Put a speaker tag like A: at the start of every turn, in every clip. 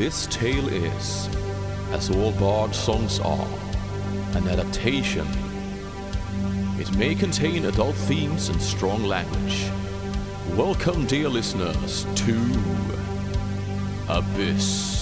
A: This tale is, as all bard songs are, an adaptation. It may contain adult themes and strong language. Welcome, dear listeners, to Abyss.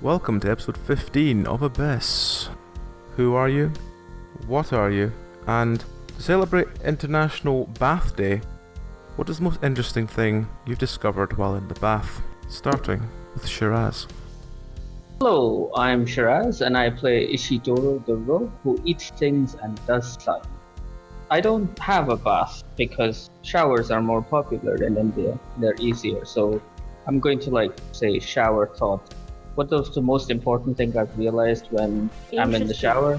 B: Welcome to episode 15 of Abyss. Who are you? What are you? And to celebrate International Bath Day, what is the most interesting thing you've discovered while in the bath? Starting with Shiraz.
C: Hello, I'm Shiraz and I play Ishidoro the rogue who eats things and does stuff. I don't have a bath because showers are more popular in India. They're easier, so I'm going to say shower thought. What is the most important thing I've realized when I'm in the shower?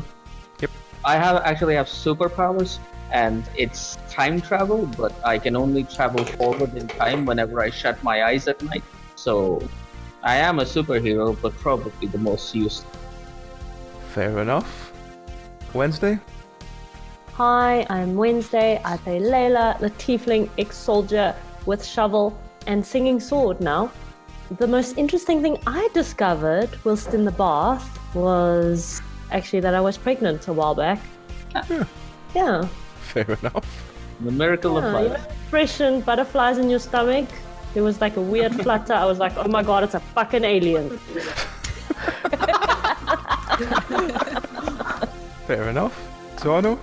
B: Yep.
C: I actually have superpowers, and it's time travel, but I can only travel forward in time whenever I shut my eyes at night. So I am a superhero, but probably the most used.
B: Fair enough. Wednesday?
D: Hi, I'm Wednesday. I play Layla, the Tiefling ex-soldier with shovel and singing sword now. The most interesting thing I discovered whilst in the bath was actually that I was pregnant a while back. Yeah.
B: Fair enough.
C: The miracle of life.
D: Fresh and butterflies in your stomach. There was a weird flutter. I was like, oh my god, it's a fucking alien.
B: Fair enough. Tauno?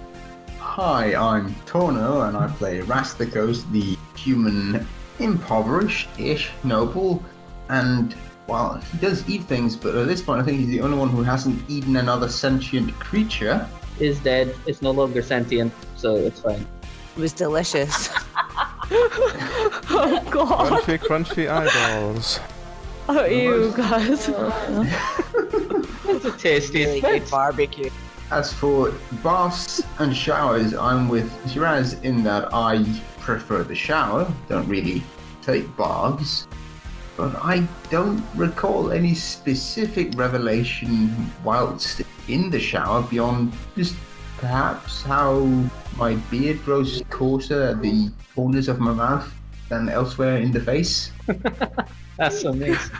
E: Hi, I'm Tauno and I play Rasthikos, the human impoverished-ish noble. And, well, he does eat things, but at this point I think he's the only one who hasn't eaten another sentient creature.
C: Is dead, is no longer sentient, so it's fine.
F: It was delicious.
D: Oh god.
B: Crunchy eyeballs.
D: Oh, ew, guys.
C: It's a tasty
F: Really good barbecue.
E: As for baths and showers, I'm with Shiraz in that I prefer the shower, don't really take baths. But I don't recall any specific revelation whilst in the shower beyond just perhaps how my beard grows coarser at the corners of my mouth than elsewhere in the face.
C: That's amazing.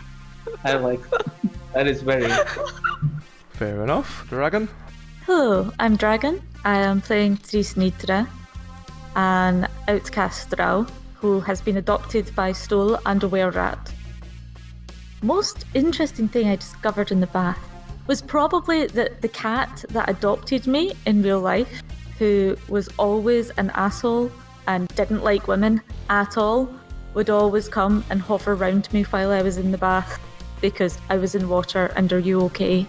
C: I like that. That is very...
B: Fair enough. Dragon?
G: Hello, I'm Dragon. I am playing Nitra, an outcast Drow who has been adopted by Stool and a were-rat. Most interesting thing I discovered in the bath was probably that the cat that adopted me in real life, who was always an asshole and didn't like women at all, would always come and hover around me while I was in the bath because I was in water and are you okay?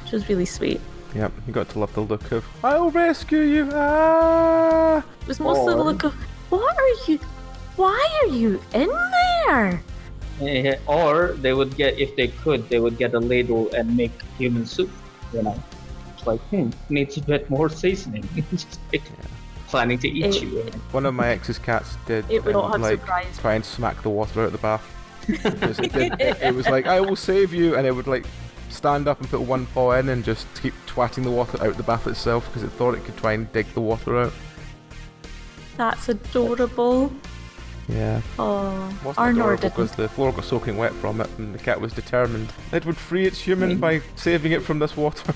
G: Which was really sweet.
B: Yep, you got to love the look of, I'll rescue you, ah!
G: It was mostly the look of, why are you in there?
C: Or they would get, if they could, they would get a ladle and make human soup, It's like, needs a bit more seasoning. Just planning to eat you.
B: One of my ex's cats did try and smack the water out of the bath. It was like, I will save you, and it would stand up and put one paw in and just keep twatting the water out the bath itself because it thought it could try and dig the water out.
G: That's adorable.
B: Yeah.
G: Oh,
B: wasn't adorable because the floor got soaking wet from it and the cat was determined it would free its human by saving it from this water.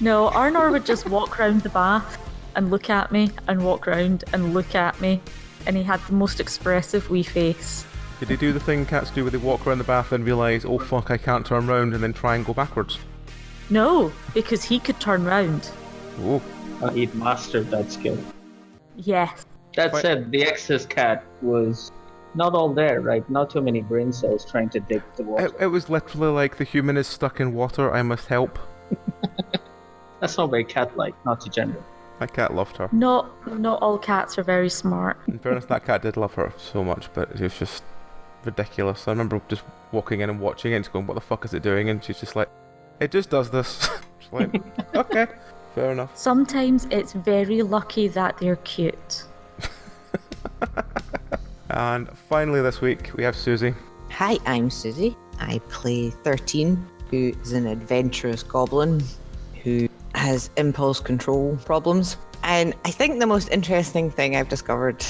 G: No, Arnor would just walk round the bath and look at me and walk round and look at me and he had the most expressive wee face.
B: Did he do the thing cats do where they walk around the bath and realise, oh fuck, I can't turn round, and then try and go backwards?
G: No, because he could turn round.
B: Oh.
C: He'd mastered that skill.
G: Yes.
C: That
B: Wait.
C: said, the excess cat was not all there, right? Not too many brain cells trying to dig the water.
B: It was literally like the human is stuck in water, I must help.
C: That's not very cat-like, not to gender.
B: My cat loved her.
G: Not all cats are very smart.
B: In fairness, that cat did love her so much, but it was just ridiculous. I remember just walking in and watching it and just going, what the fuck is it doing? And she's just like, it just does this. Just like, okay, fair enough.
G: Sometimes it's very lucky that they're cute.
B: And finally this week, we have Susie.
F: Hi, I'm Susie. I play 13, who is an adventurous goblin who has impulse control problems. And I think the most interesting thing I've discovered,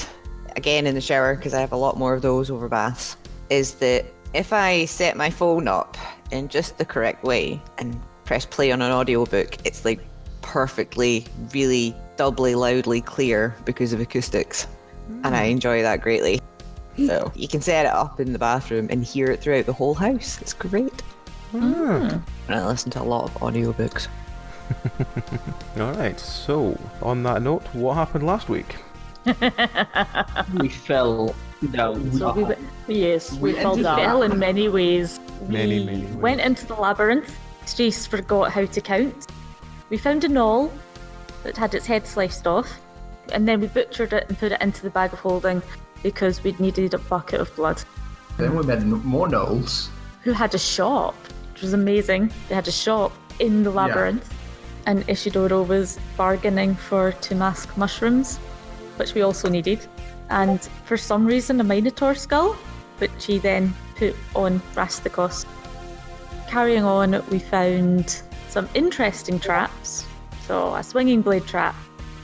F: again in the shower, because I have a lot more of those over baths, is that if I set my phone up in just the correct way and press play on an audiobook, it's like perfectly, really doubly loudly clear because of acoustics. And I enjoy that greatly. So you can set it up in the bathroom and hear it throughout the whole house. It's great. And I listen to a lot of audiobooks.
B: Alright, so on that note, what happened last week?
C: We fell down.
D: So we fell
C: ended
D: down.
G: Fell in many ways.
B: Many
G: We
B: ways.
G: went into the labyrinth. Shiraz forgot how to count. We found a gnoll that had its head sliced off, and then we butchered it and put it into the bag of holding because we'd needed a bucket of blood.
E: Then we met more gnolls.
G: Who had a shop, which was amazing. They had a shop in the labyrinth, and Ishidoro was bargaining for Tumask mushrooms, which we also needed, and for some reason a Minotaur skull, which he then put on Rasthikos. Carrying on, we found some interesting traps. So a swinging blade trap,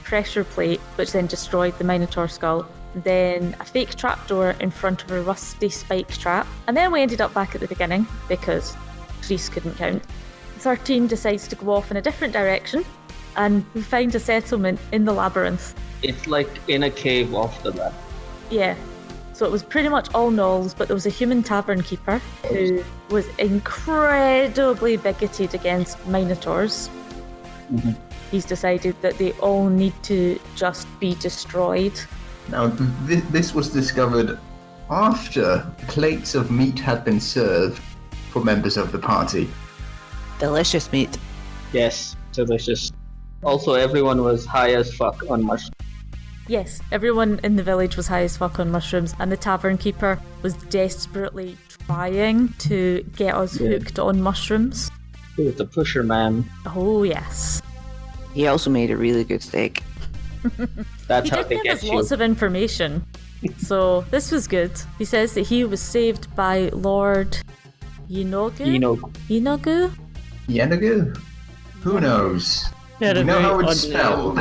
G: pressure plate, which then destroyed the Minotaur skull, then a fake trapdoor in front of a rusty spike trap, and then we ended up back at the beginning because Shiraz couldn't count. 13 decides to go off in a different direction, and we find a settlement in the labyrinth.
C: It's like in a cave off the lab.
G: Yeah. So it was pretty much all gnolls, but there was a human tavern keeper who was incredibly bigoted against Minotaurs.
C: Mhm.
G: He's decided that they all need to just be destroyed.
E: Now, this was discovered after plates of meat had been served for members of the party.
F: Delicious meat.
C: Yes, delicious. Also, everyone was high as fuck on mushrooms.
G: Yes, everyone in the village was high as fuck on mushrooms, and the tavern keeper was desperately trying to get us hooked on mushrooms.
C: He was the pusher man.
G: Oh, yes.
F: He also made a really good steak.
C: That's
G: He
C: how
G: did
C: they
G: give
C: get
G: us
C: you.
G: lots of information, so this was good. He says that he was saved by Lord Yinogu? Yinogu?
E: Yenagu? Who knows?
C: Yeah,
E: You know how
C: very
E: it's
C: odd
E: spelled.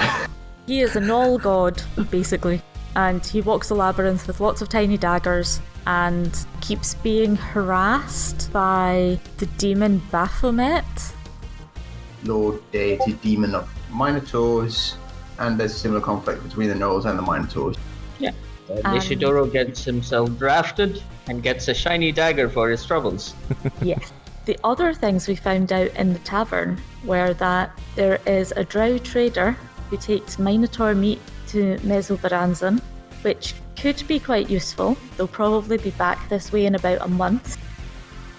G: He is a gnoll god, basically, and he walks the labyrinth with lots of tiny daggers and keeps being harassed by the demon Baphomet.
E: Lord, deity, demon of Minotaurs, and there's a similar conflict between the gnolls and the Minotaurs.
C: Ishidoro gets himself drafted and gets a shiny dagger for his troubles.
G: Yes. The other things we found out in the tavern were that there is a Drow trader who takes Minotaur meat to Mesobaranzan, which could be quite useful. They'll probably be back this way in about a month.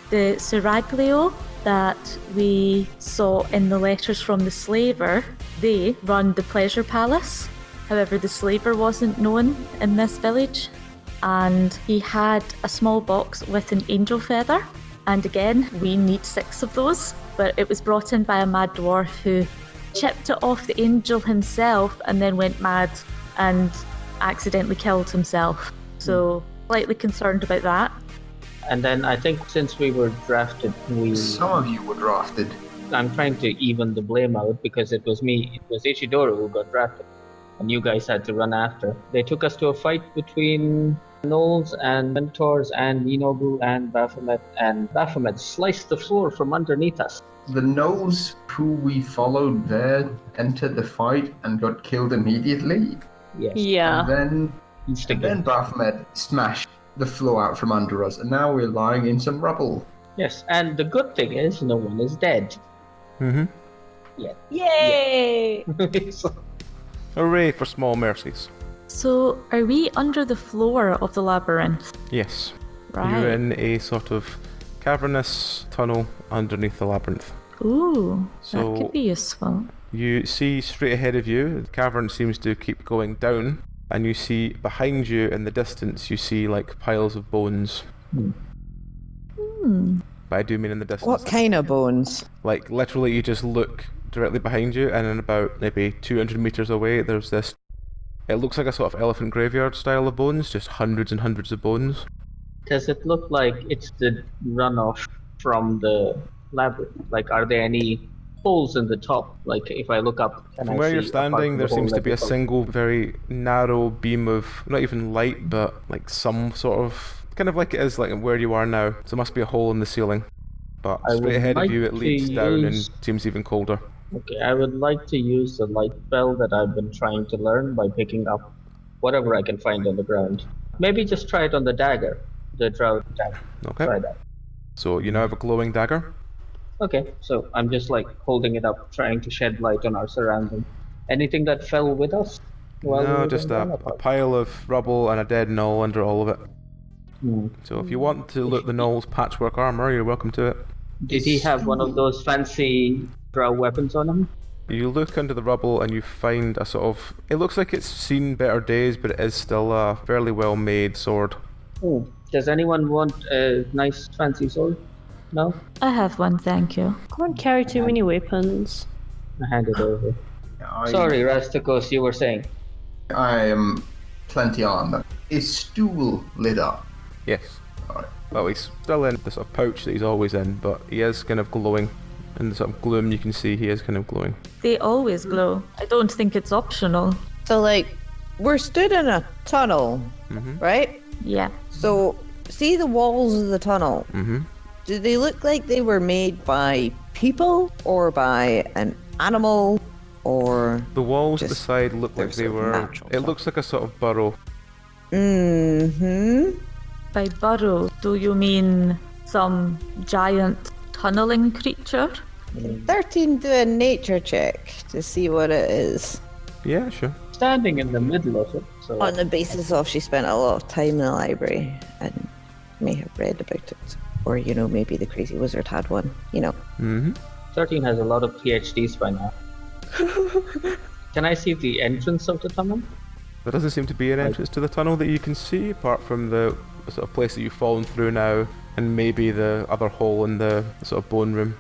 G: The Seraglio that we saw in the letters from the slaver, they run the Pleasure Palace. However, the slaver wasn't known in this village, and he had a small box with an angel feather. And again, we need 6 of those, but it was brought in by a mad dwarf who chipped it off the angel himself and then went mad and accidentally killed himself. So, slightly concerned about that.
C: And then I think since we were drafted,
E: Some of you were drafted.
C: I'm trying to even the blame out because it was Ishidoro who got drafted. And you guys had to run after. They took us to a fight between gnolls and Minotaurs and Inogu and Baphomet sliced the floor from underneath us.
E: The gnolls who we followed there entered the fight and got killed immediately.
C: Yes.
D: Yeah.
E: And then
C: Instant
E: And then
C: game.
E: Baphomet smashed the floor out from under us, and now we're lying in some rubble.
C: Yes, and the good thing is no one is dead.
B: Mm-hmm.
D: Yay!
C: So,
B: Hooray for small mercies.
G: So, are we under the floor of the labyrinth?
B: Yes.
G: Right.
B: You're in a sort of cavernous tunnel underneath the labyrinth.
G: Ooh,
B: So-
G: that could be useful.
B: You see straight ahead of you, the cavern seems to keep going down, and you see behind you in the distance, you see like piles of bones. But I do mean in the distance.
F: What kind of bones?
B: Like literally you just look directly behind you, and then about maybe 200 meters away there's this, it looks like a sort of elephant graveyard style of bones, just hundreds and hundreds of bones.
C: does it look like it's the runoff from the labyrinth? Like, are there any holes in the top? Like, if I look up, can
B: From
C: I
B: where
C: see,
B: you're
C: apart
B: standing,
C: from
B: there
C: the hole
B: seems to
C: that
B: be a
C: you call-
B: single very narrow beam of, not even light, but like some sort of, kind of like it is like where you are now. So it must be a hole in the ceiling. But
C: I
B: straight
C: would
B: ahead
C: like
B: of you it
C: to
B: leads down and
C: use-
B: seems even colder.
C: Okay, I would like to use the light spell that I've been trying to learn by picking up whatever I can find on the ground. Maybe just try it on the dagger, the Drow dagger.
B: Okay.
C: Try that.
B: So you now have a glowing dagger.
C: Okay, so I'm just like holding it up, trying to shed light on our surroundings. Anything that fell with us? while we
B: No,
C: were
B: just
C: going down
B: a
C: apart?
B: pile of rubble and a dead gnoll under all of it.
C: Hmm.
B: So if you want to look the gnoll's patchwork armor, you're welcome to it.
C: Did he have one of those fancy Drow weapons on him?
B: You look under the rubble and you find a sort of, it looks like it's seen better days, but it is still a fairly well made sword.
C: Hmm. Does anyone want a nice fancy sword? No?
G: I have one, thank you.
D: Can't carry too many weapons.
C: I hand it over.
E: I,
C: Sorry, Rasthikos, you were saying.
E: I am plenty armed. Is stool lit up?
B: Yes.
E: Alright.
B: Well, he's still in the sort of pouch that he's always in, but he is kind of glowing. In the sort of gloom you can see he is kind of glowing.
G: They always glow. I don't think it's optional.
F: So, like, we're stood in a tunnel, right?
G: Yeah.
F: So, see the walls of the tunnel?
B: Mm-hmm.
F: Do they look like they were made by people or by an animal or...
B: The walls at the
F: Just-
B: side look
F: they're
B: like they
F: sort of
B: were,
F: natural
B: it looks like a sort of burrow.
F: Mm-hmm.
G: By burrow, do you mean some giant tunneling creature?
F: 13, do a nature check to see what it is.
B: Yeah, sure.
C: Standing in the middle of it, so
F: On the basis of she spent a lot of time in the library and may have read about it. Or, you know, maybe the crazy wizard had one, you know.
B: Mm-hmm.
C: 13 has a lot of PhDs by now. Can I see the entrance of the tunnel?
B: There doesn't seem to be an entrance to the tunnel that you can see, apart from the sort of place that you've fallen through now, and maybe the other hole in the sort of bone room.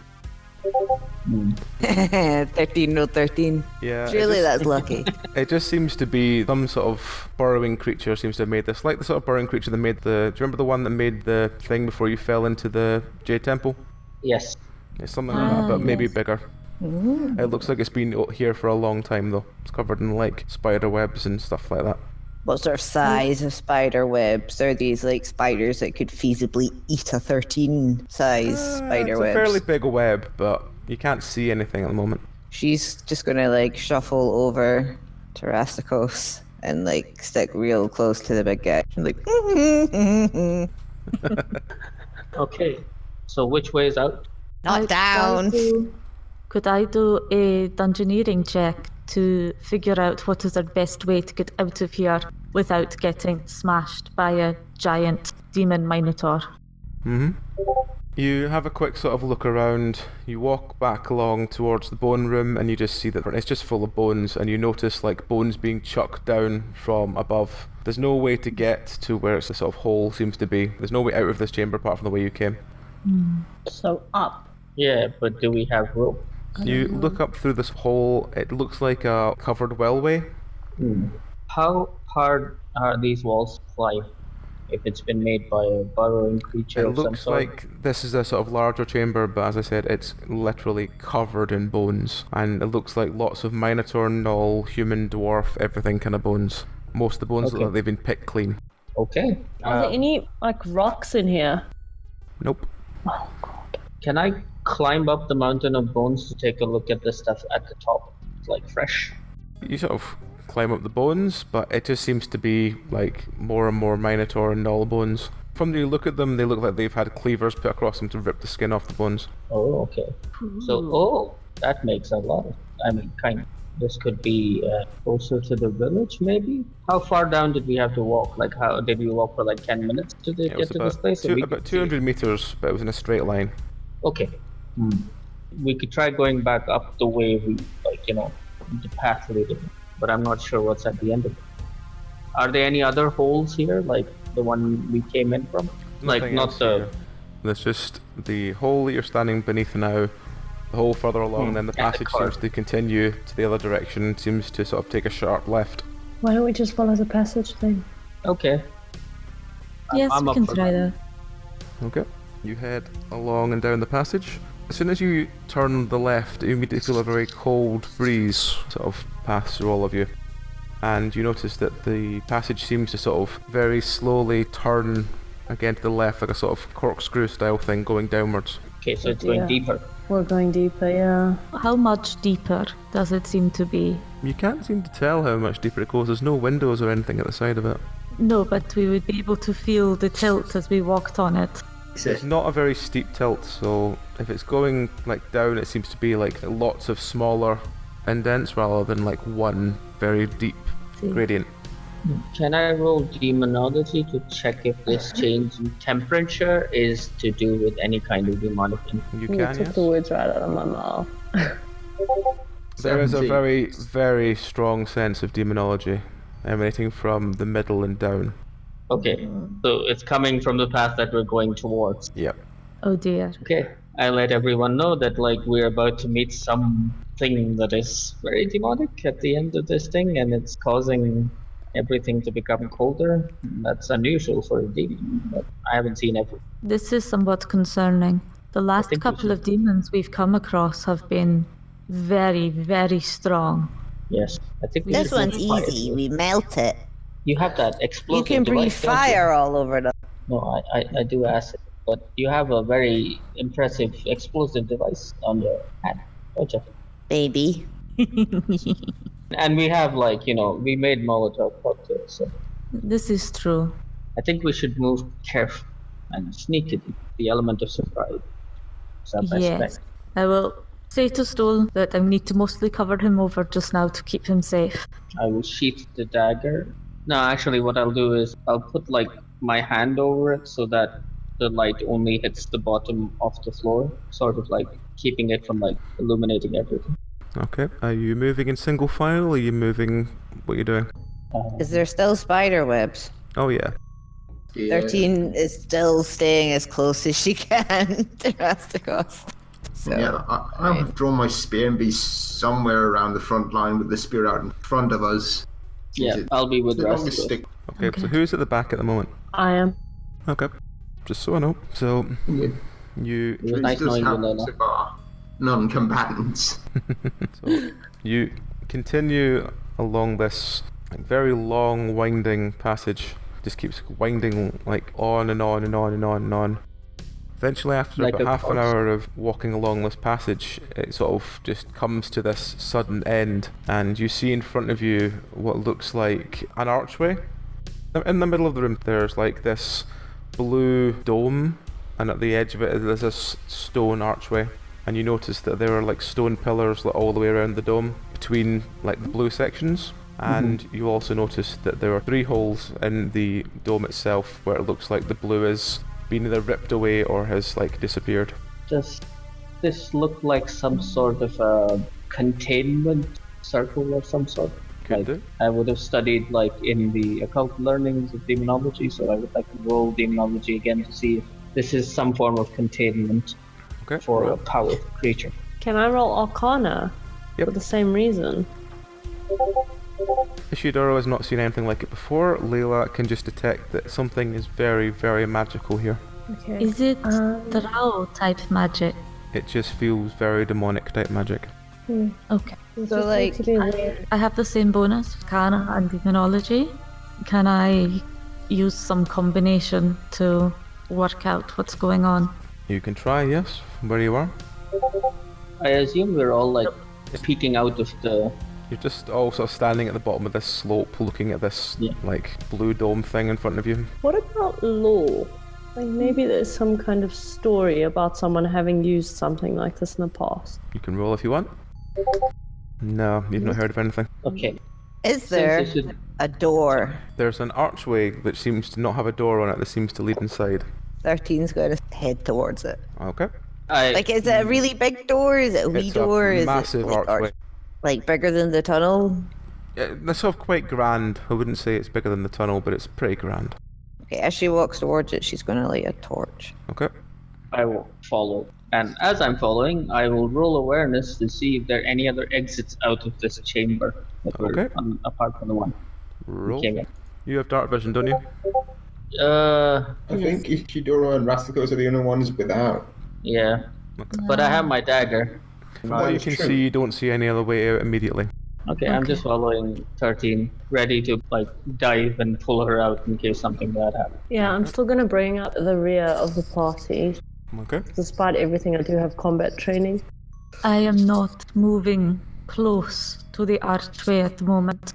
F: 13, no 13.
B: Yeah.
F: Surely that's lucky.
B: It just seems to be some sort of burrowing creature seems to have made this. Like the sort of burrowing creature that made the... Do you remember the one that made the thing before you fell into the Jade Temple?
C: Yes.
B: It's something like that, but maybe
G: yes.
B: bigger. It looks like it's been here for a long time though. It's covered in like spider webs and stuff like that.
F: What sort of size of spider webs are these, like spiders that could feasibly eat a 13 size spider
B: It's
F: webs?
B: a fairly big web, but you can't see anything at the moment.
F: She's just gonna like shuffle over to Rasthikos and like stick real close to the big guy. And like,
C: Okay. So which way is out?
F: not down.
G: Could I do a dungeoneering check to figure out what is our best way to get out of here without getting smashed by a giant demon minotaur?
B: Mm-hmm. You have a quick sort of look around, you walk back along towards the bone room and you just see that it's just full of bones, and you notice like bones being chucked down from above. There's no way to get to where it's a sort of hole seems to be. There's no way out of this chamber apart from the way you came.
D: So up.
C: Yeah, but do we have rope?
B: You look up through this hole, it looks like a covered wellway.
C: How hard are these walls to climb if it's been made by a burrowing creature
B: It
C: of some
B: looks
C: sort?
B: like this is a sort of larger chamber, but as I said, it's literally covered in bones. And it looks like lots of minotaur, gnoll, human, dwarf, everything kind of bones. Most of the bones look
C: Okay.
B: like they've been picked clean.
C: Okay.
D: Are there any like rocks in here?
B: Nope.
C: Can I climb up the mountain of bones to take a look at the stuff at the top? It's like fresh.
B: You sort of climb up the bones, but it just seems to be like more and more Minotaur and Null bones. From the look at them, they look like they've had cleavers put across them to rip the skin off the bones.
C: Oh, okay. So, that makes a lot of... I mean, kind of. This could be closer to the village, maybe? How far down did we have to walk? Like, how did we walk for like 10 minutes to get to this place?
B: About 200 meters, but it was in a straight line.
C: Okay. We could try going back up the way we, the path leading. But I'm not sure what's at the end of it. Are there any other holes here, like the one we came in from?
B: Nothing
C: not the...
B: Here. There's just the hole that you're standing beneath now. The hole further along, and then the passage seems to continue to the other direction, seems to sort of take a sharp left.
D: Why don't we just follow the passage then?
C: Okay.
G: Yes,
C: I'm
G: we can try that.
B: Okay. You head along and down the passage. As soon as you turn the left, you immediately feel a very cold breeze sort of pass through all of you. And you notice that the passage seems to sort of very slowly turn again to the left, like a sort of corkscrew style thing going downwards.
C: Okay, so it's going deeper.
D: We're going deeper, yeah.
G: How much deeper does it seem to be?
B: You can't seem to tell how much deeper it goes. There's no windows or anything at the side of it.
G: No, but we would be able to feel the tilt as we walked on it.
B: It's not a very steep tilt, so if it's going like down, it seems to be like lots of smaller indents rather than like one very deep gradient.
C: Can I roll demonology to check if this change in temperature is to do with any kind of demonic influence?
B: You can,
D: You took
B: yes.
D: the words right out of my mouth.
B: There is a
E: 17.
B: very, very strong sense of demonology emanating from the middle and down.
C: Okay, so it's coming from the path that we're going towards.
B: Yep.
G: Oh dear.
C: Okay, I let everyone know that we're about to meet something that is very demonic at the end of this thing, and it's causing everything to become colder. That's unusual for a demon, but I haven't seen everything.
G: This is somewhat concerning. The last
C: think we
G: couple
C: should-
G: of demons we've come across have been very, very strong.
C: Yes, I think we
F: This
C: should
F: one's
C: move fire.
F: easy. We melt it.
C: You have that
F: You
C: explosive
F: can breathe
C: device, don't you?
F: fire all over them.
C: No, I do acid, but you have a very impressive explosive device on your hand, don't you?
F: Baby.
C: And we have we made Molotov cocktails, so
G: This is true.
C: I think we should move carefully and sneakily. The element of surprise. Is our best
G: Yes.
C: bet.
G: I will say to Stoll that I need to mostly cover him over just now to keep him safe.
C: I will sheath the dagger. No, actually, what I'll do is I'll put my hand over it so that the light only hits the bottom of the floor, sort of keeping it from illuminating everything.
B: Okay. Are you moving in single file? Or are you moving? What are you doing?
F: Is there still spider webs?
B: Oh yeah.
E: Yeah.
F: 13 is still staying as close as she can to Rasthikos. So,
E: Yeah, I would draw my spear and be somewhere around the front line with the spear out in front of us.
C: Yeah, I'll be with
E: The longest
C: Rasthikos.
E: stick.
B: Okay. So who's at the back at the moment?
D: I am.
B: Okay. Just so I know. So
E: Yeah.
B: you
C: It was nice
E: Does
C: knowing you,
E: happen
C: Layla.
E: to our non-combatants.
B: So you continue along this very long, winding passage. Just keeps winding on and on and on and on and on. Eventually, after
C: Like
B: about
C: a
B: half an
C: course.
B: hour of walking along this passage, it sort of just comes to this sudden end, and you see in front of you what looks like an archway. In the middle of the room, there's this blue dome, and at the edge of it, there's this stone archway. And you notice that there are stone pillars all the way around the dome between the blue sections. And you also notice that there are 3 holes in the dome itself where it looks like the blue has been either ripped away or has disappeared.
C: Does this look like some sort of a containment circle of some sort?
B: Could do.
C: I would have studied in the occult learnings of demonology, so I would like to roll demonology again to see if this is some form of containment
B: Okay.
C: for a
B: roll.
C: power creature.
D: Can I roll Arcana?
B: Yep.
D: For the same reason.
B: Ishidoro has not seen anything like it before. Layla can just detect that something is very, very magical here.
D: Okay.
G: Is it
D: Um,
G: Drow type magic?
B: It just feels very demonic type magic.
G: Okay.
F: So,
G: I have the same bonus, Arcana and Demonology. Can I use some combination to work out what's going on?
B: You can try, yes, from where you are.
C: I assume we're all peeking out of the...
B: You're just all sort of standing at the bottom of this slope, looking at this like blue dome thing in front of you.
D: What about lore? Like maybe there's some kind of story about someone having used something like this in the past.
B: You can roll if you want. No, you've not heard of anything.
C: Okay.
F: Is there a door?
B: There's an archway that seems to not have a door on it that seems to lead inside.
F: 13's going to head towards it.
B: Okay.
F: Like, is it a really big door? Is it a wee
B: It's
F: door?
B: a
F: Is
B: massive
F: it like,
B: archway.
F: like bigger than the tunnel?
B: Yeah, they're sort of quite grand. I wouldn't say it's bigger than the tunnel, but it's pretty grand.
F: Okay, as she walks towards it, she's going to light a torch.
B: Okay.
C: I will follow. And as I'm following, I will roll awareness to see if there are any other exits out of this chamber that we're on, apart from the one.
B: Roll.
C: Came in.
B: You have dark vision, don't you?
E: I think Ishidoro and Rasthikos are the only ones without.
C: Yeah.
B: Okay.
C: But I have my dagger.
B: From what you can see, you don't see any other way out immediately.
C: Okay, I'm just following 13, ready to like dive and pull her out in case something bad happens.
D: Yeah, I'm still gonna bring up the rear of the party.
B: Okay.
D: Despite everything, I do have combat training.
G: I am not moving close to the archway at the moment.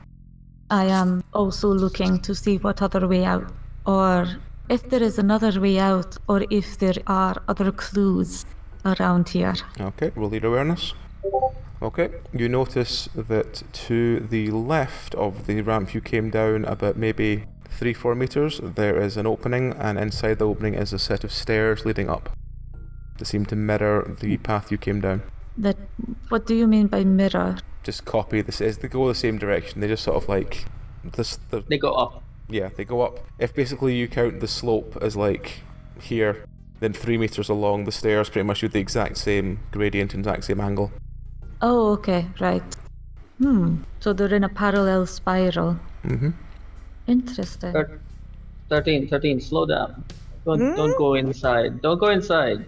G: I am also looking to see what other way out, or if there is another way out, or if there are other clues around here.
B: Okay, roll your awareness. Okay, you notice that to the left of the ramp you came down about maybe 3-4 meters, there is an opening, and inside the opening is a set of stairs leading up. They seem to mirror the path you came down.
G: What do you mean by mirror?
B: Just copy this. They go the same direction. They just sort of like this.
C: They go up.
B: Yeah, they go up. If basically you count the slope as like here, then 3 meters along the stairs pretty much do the exact same gradient, exact same angle.
G: Oh, okay, right. So they're in a parallel spiral.
B: Mm-hmm.
G: Interesting.
C: 13, slow down. Don't go inside. Don't go inside.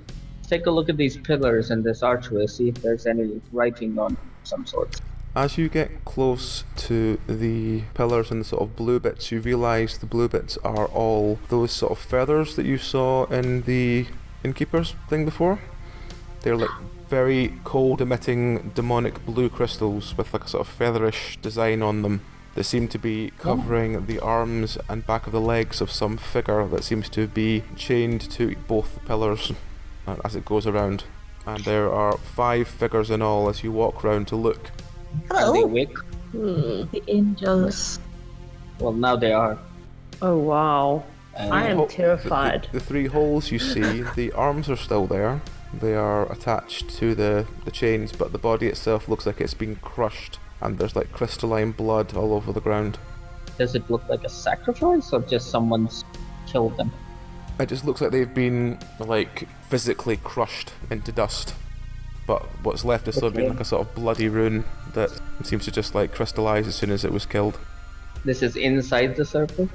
C: Take a look at these pillars and this archway, see if there's any writing on some sort.
B: As you get close to the pillars and the sort of blue bits, you realise the blue bits are all those sort of feathers that you saw in the innkeeper's thing before. They're like very cold emitting demonic blue crystals with like a sort of featherish design on them that seem to be covering the arms and back of the legs of some figure that seems to be chained to both the pillars as it goes around. And there are 5 figures in all as you walk round to look.
C: Are they awake?
G: The angels.
C: Well, now they are.
D: Oh wow. I am terrified.
B: The 3 holes you see, the arms are still there. They are attached to the chains, but the body itself looks like it's been crushed, and there's like crystalline blood all over the ground.
C: Does it look like a sacrifice, or just someone's killed them?
B: It just looks like they've been like physically crushed into dust, but what's left is sort of been like a sort of bloody ruin that seems to just like crystallize as soon as it was killed.
C: This is inside the circle?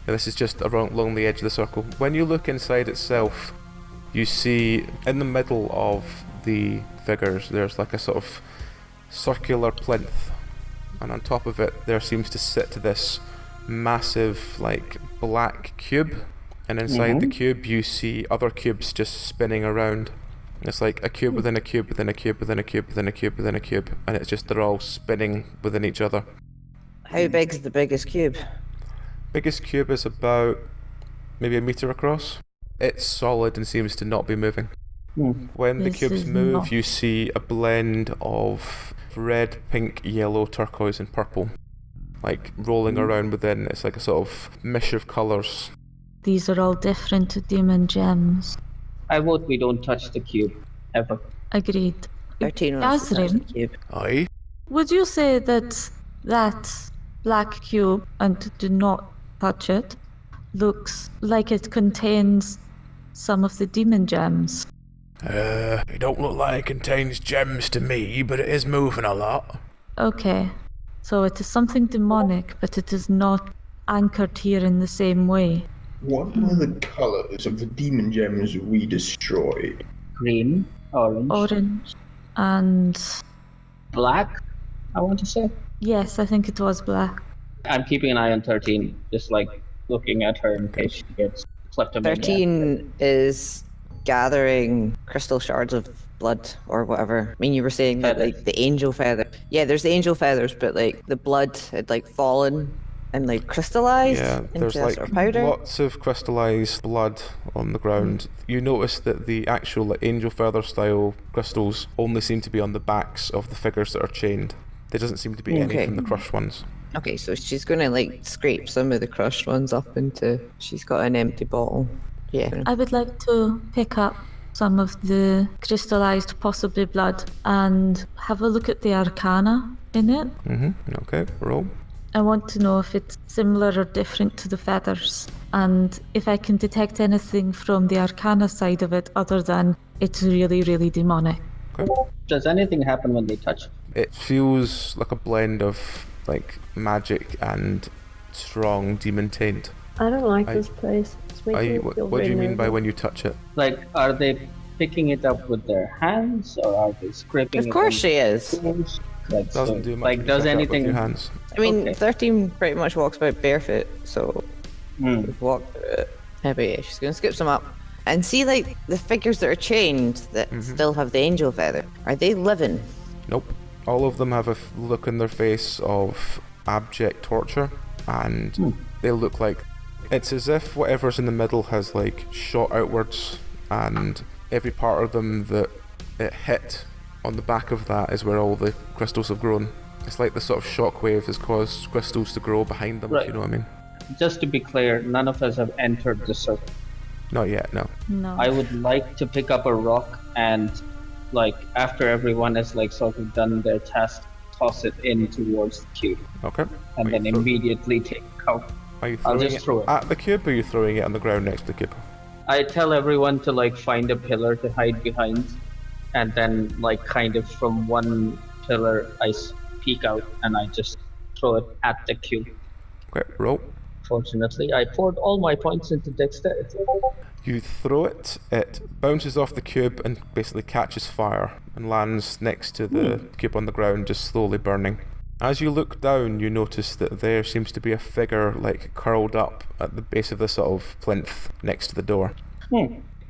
B: And this is just along the edge of the circle. When you look inside itself, you see in the middle of the figures there's like a sort of circular plinth, and on top of it there seems to sit this massive like black cube, and inside the cube you see other cubes just spinning around. It's like a cube within a cube within a cube within a cube within a cube within a cube, and it's just they're all spinning within each other.
F: How big's the biggest cube?
B: Biggest cube is about maybe 1 meter across. It's solid and seems to not be moving. When the
G: This
B: cubes
G: is
B: move,
G: not-
B: you see a blend of red, pink, yellow, turquoise and purple, like rolling around within. It's like a sort of mish of colours.
G: These are all different demon gems.
C: I vote we don't touch the cube, ever.
G: Agreed.
F: 13 wants to touch the
G: Gazrin,
F: cube.
B: Aye.
G: would you say that that black cube, and do not touch it, looks like it contains some of the demon gems?
B: It don't look like it contains gems to me, but it is moving a lot.
G: Okay, so it is something demonic, but it is not anchored here in the same way.
E: What were the colours of the demon gems we destroyed?
C: Green, orange,
G: Orange and...
C: black, I want to say.
G: yes, I think it was black.
C: I'm keeping an eye on 13, just like looking at her in case she gets kleptomania.
F: 13 is gathering crystal shards of blood or whatever. I mean, you were saying that like the angel feather. Yeah, there's the angel feathers, but like the blood had like fallen and like crystallized
B: There's
F: into a
B: like
F: sort of powder.
B: lots of crystallized blood on the ground. You notice that the actual like, angel feather style crystals only seem to be on the backs of the figures that are chained. There doesn't seem to be any from the crushed ones.
F: Okay, so she's gonna like scrape some of the crushed ones up into. She's got an empty bottle. Yeah.
G: I would like to pick up some of the crystallized, possibly blood, and have a look at the arcana in it.
B: Okay, roll.
G: I want to know if it's similar or different to the feathers, and if I can detect anything from the arcana side of it other than it's really, really demonic.
B: Okay.
C: Does anything happen when they touch?
B: It feels like a blend of like magic and strong demon taint.
D: I don't like this place. It's making me feel
B: What do you mean by
D: nervous.
B: when you touch it?
C: Like, are they picking it up with their hands, or are they scraping it?
F: Of course she is.
C: Like,
B: Doesn't
C: so,
B: do much.
C: like,
B: when you
C: does
B: pick it up with
C: anything?
B: your hands.
F: I mean,
C: Okay.
F: 13 pretty much walks about barefoot, so we've walked through it. Yeah, but yeah, she's gonna skip some up. And see, like, the figures that are chained that still have the angel feather. Are they living?
B: Nope. All of them have a look in their face of abject torture, and they look like it's as if whatever's in the middle has like shot outwards, and every part of them that it hit on the back of that is where all the crystals have grown. It's like the sort of shockwave has caused crystals to grow behind them, if
C: Right.
B: you know what I mean.
C: Just to be clear, none of us have entered the circle.
B: Not yet, no.
G: No.
C: I would like to pick up a rock and, like, after everyone has like sort of done their task, toss it in towards the cube,
B: Okay.
C: and then immediately take out.
B: Are you
C: I'll
B: throwing
C: just throw it.
B: at the cube, or are you throwing it on the ground next to the cube?
C: I tell everyone to like find a pillar to hide behind, and then like kind of from one pillar I peek out and I just throw it at the cube.
B: Okay, roll.
C: Fortunately, I poured all my points into dexterity.
B: You throw it, it bounces off the cube and basically catches fire and lands next to the cube on the ground, just slowly burning. As you look down, you notice that there seems to be a figure like curled up at the base of the sort of plinth next to the door.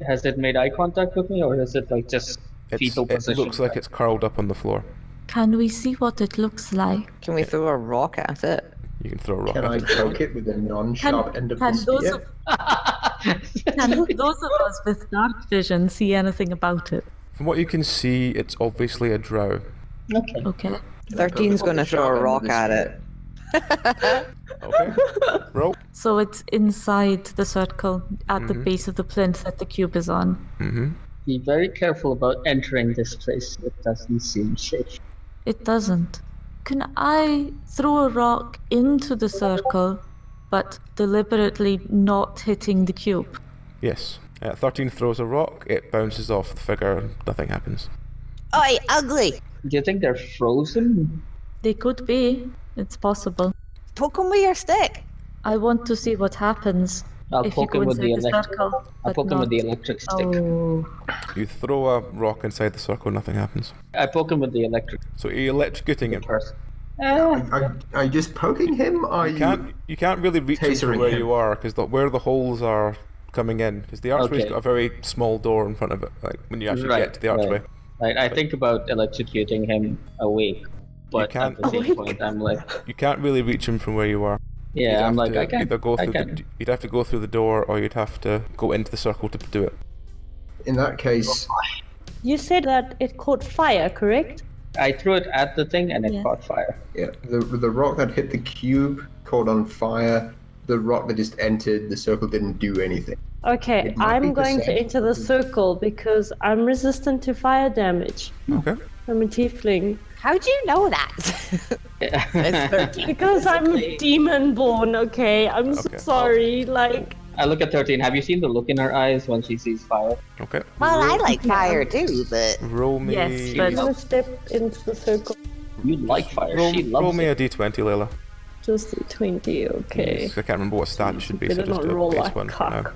C: Has it made eye contact with me, or is it like just fetal
B: It
C: position?
B: looks like it's curled up on the floor.
G: Can we see what it looks like?
F: Can we throw a rock at it?
B: You can throw a rock
E: Can
B: at
E: I
B: it.
E: poke it with a non-sharp end of the
G: Can those
E: spear?
G: can those of us with dark vision see anything about it?
B: From what you can see, it's obviously a drow.
C: Okay.
G: Okay.
F: 13's gonna throw a rock at it.
B: Okay. Roll.
G: So it's inside the circle at the base of the plinth that the cube is on.
B: Mm-hmm.
C: Be very careful about entering this place. It doesn't seem safe.
G: It doesn't. Can I throw a rock into the circle, but deliberately not hitting the cube?
B: Yes. 13 throws a rock, it bounces off the figure, and nothing happens.
F: Oi, ugly!
C: Do you think they're frozen?
G: They could be. It's possible.
F: Poke him with your stick!
G: I want to see what happens
C: I'll
G: if you
C: poke
G: go
C: him with the
G: inside the
C: electric.
G: circle.
C: I'll
G: but
C: poke him with
G: not-
C: the electric stick.
G: Oh.
B: You throw a rock inside the circle, nothing happens.
C: I poke him with the electric
B: So you're electrocuting him.
C: first.
E: Are you just poking him? Or
B: You can't really reach him from
E: tasering
B: where
E: him?
B: you are, because where the holes are coming in, because the archway's
C: Okay.
B: got a very small door in front of it, like when you actually
C: Right,
B: get to the archway.
C: Right. I think about electrocuting him awake, but
B: can't-
C: at the same point, I'm like,
B: You can't really reach him from where you are. You'd
C: yeah,
B: have
C: I'm like,
B: to
C: I can't.
B: either go
C: I
B: through
C: can.
B: you'd have to go through the door, or you'd have to go into the circle to do it.
E: In that case,
D: You said that it caught fire, correct?
C: I threw it at the thing and it
G: Yeah.
C: caught fire.
E: yeah, the rock that hit the cube caught on fire. The rock that just entered the circle didn't do anything.
D: Okay,
E: It might be
D: I'm
E: the
D: going to
E: same.
D: enter the circle because I'm resistant to fire damage.
B: Okay.
D: I'm a tiefling.
F: How do you know that? It's 13.
D: Because I'm demon born, okay? I'm so
B: Okay.
D: sorry. Like,
C: I look at 13. Have you seen the look in her eyes when she sees fire?
B: Okay.
F: Well, I like fire too, but
B: Roll me.
G: Yes,
D: I'm
G: but
D: gonna step into the circle.
C: You like fire.
B: roll,
C: She loves
B: roll me
C: it.
B: a d20, Layla.
D: Just a 20, okay.
B: I can't remember what stat it should be, so
D: Better
B: just
D: not
B: do a
D: roll
B: base
D: like
B: one for now.
D: cock.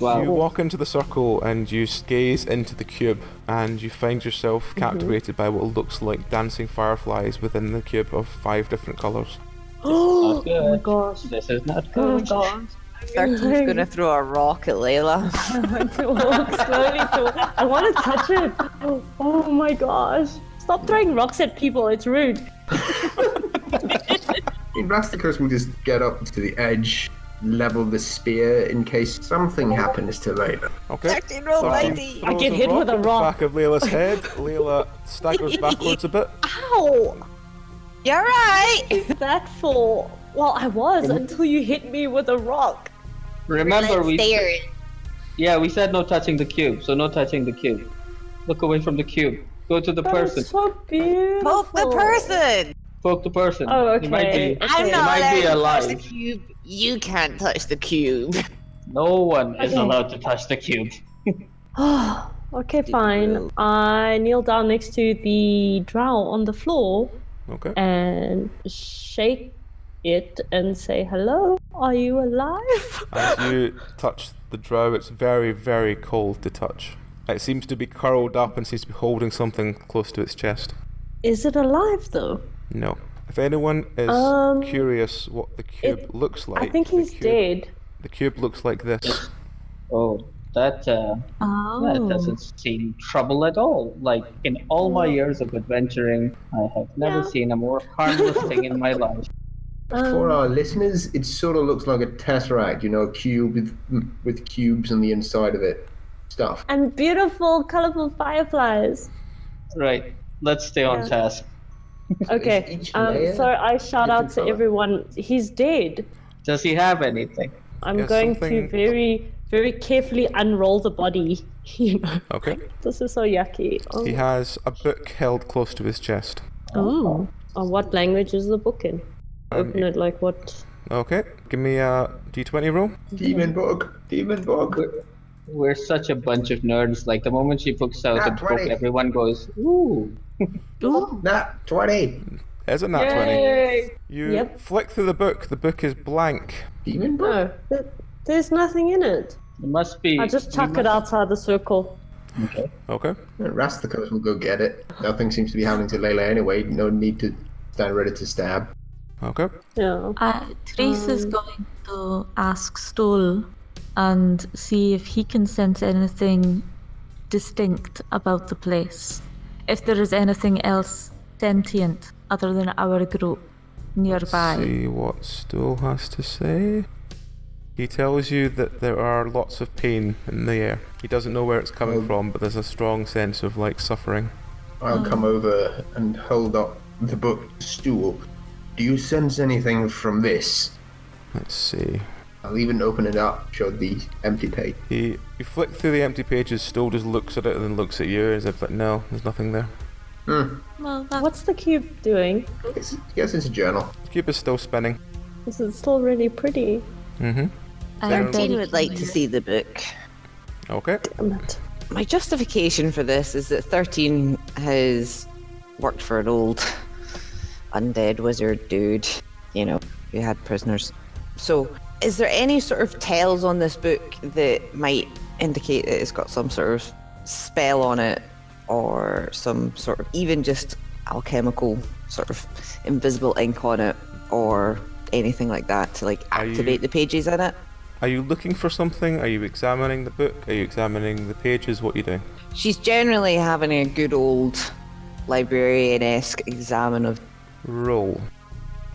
C: Wow.
B: You walk into the circle and you gaze into the cube, and you find yourself captivated by what looks like dancing fireflies within the cube of 5 different colours.
C: Not
D: Oh my
C: good.
D: gosh.
C: This is not
D: Oh my
C: good.
D: gosh.
F: 13's gonna throw a rock at Layla.
D: I want to walk slowly I want to touch it. Oh my gosh. Stop throwing rocks at people, it's rude.
E: Rasthikos will just get up to the edge, level the spear in case something happens to Layla.
B: Okay.
F: 13 roll 90.
D: I get hit with a rock.
B: Back of Layla's head. Layla staggers backwards a bit.
D: Ow!
F: You're right.
D: Is that for? Well, I was until you hit me with a rock.
C: Remember, we
F: Stare.
C: we said no touching the cube, so no touching the cube. Look away from the cube. Go to the person.
D: That's so beautiful.
F: Poke the person.
C: Poke the person.
D: Oh,
C: He might
D: okay.
C: be,
F: I'm
C: he
F: not
C: might be
F: allowed to touch the
C: alive.
F: cube. You can't touch the cube.
C: No one is
D: Okay.
C: allowed to touch the cube.
D: Okay, fine. I kneel down next to the drow on the floor
B: Okay.
D: and shake it and say, hello, are you alive?
B: As you touch the drow, it's very, very cold to touch. It seems to be curled up and seems to be holding something close to its chest.
D: Is it alive though?
B: No. If anyone is curious what the cube looks like,
D: I think he's dead.
B: The cube looks like this.
C: Oh, that doesn't seem trouble at all. Like, in all my years of adventuring, I have never seen a more harmless thing in my life.
E: For our listeners, it sort of looks like a tesseract, you know, a cube with cubes on the inside of it. Stuff.
D: And beautiful, colorful fireflies.
C: Right, let's stay on task.
D: Okay,
E: Each layer
D: so I shout out
E: different
D: to
E: color?
D: everyone, he's dead.
C: Does he have anything?
D: I'm
B: Yes,
D: going
B: something-
D: to very, very carefully unroll the body. You know,
B: Okay.
D: this is so yucky. Oh.
B: He has a book held close to his chest.
D: Oh. What language is the book in? Open it like what?
B: Okay. Give me a d20 roll.
E: Demon book.
C: We're such a bunch of nerds. Like, the moment she puts out the
E: Nat
C: book,
E: 20.
C: everyone goes, ooh.
E: Nat 20.
B: Is it nat 20?
D: Yay!
B: You
D: Yep.
B: flick through the book. The book is blank.
E: Demon book?
D: No, there's nothing in it.
C: It must be.
D: I just chuck it outside the circle.
C: Okay.
B: Okay.
E: Rasthikos will go get it. Nothing seems to be happening to Layla anyway. No need to stand ready to stab.
B: Okay.
D: Yeah.
G: Therese is going to ask Stoll and see if he can sense anything distinct about the place. If there is anything else sentient other than our group nearby.
B: See what Stool has to say. He tells you that there are lots of pain in the air. He doesn't know where it's coming from, but there's a strong sense of like suffering.
E: I'll come over and hold up the book stool. Do you sense anything from this?
B: Let's see.
E: I'll even open it up, show the empty page.
B: You flick through the empty pages, Stool just looks at it and then looks at you as if like, no, there's nothing there.
G: Well, that's
D: What's the cube doing?
E: I guess it's a journal.
B: The cube is still spinning.
D: Is it still really pretty?
B: Mm-hmm.
F: 13 would like to see the book.
B: Okay.
D: Damn it.
F: My justification for this is that 13 has worked for an old undead wizard dude, you know, who had prisoners. So, is there any sort of tells on this book that might indicate that it's got some sort of spell on it, or some sort of, even just alchemical sort of invisible ink on it, or anything like that to like
B: Are you-
F: activate the pages in it?
B: Are you looking for something? Are you examining the book? Are you examining the pages? What are you doing?
F: She's generally having a good old librarian-esque examine of
B: Roll.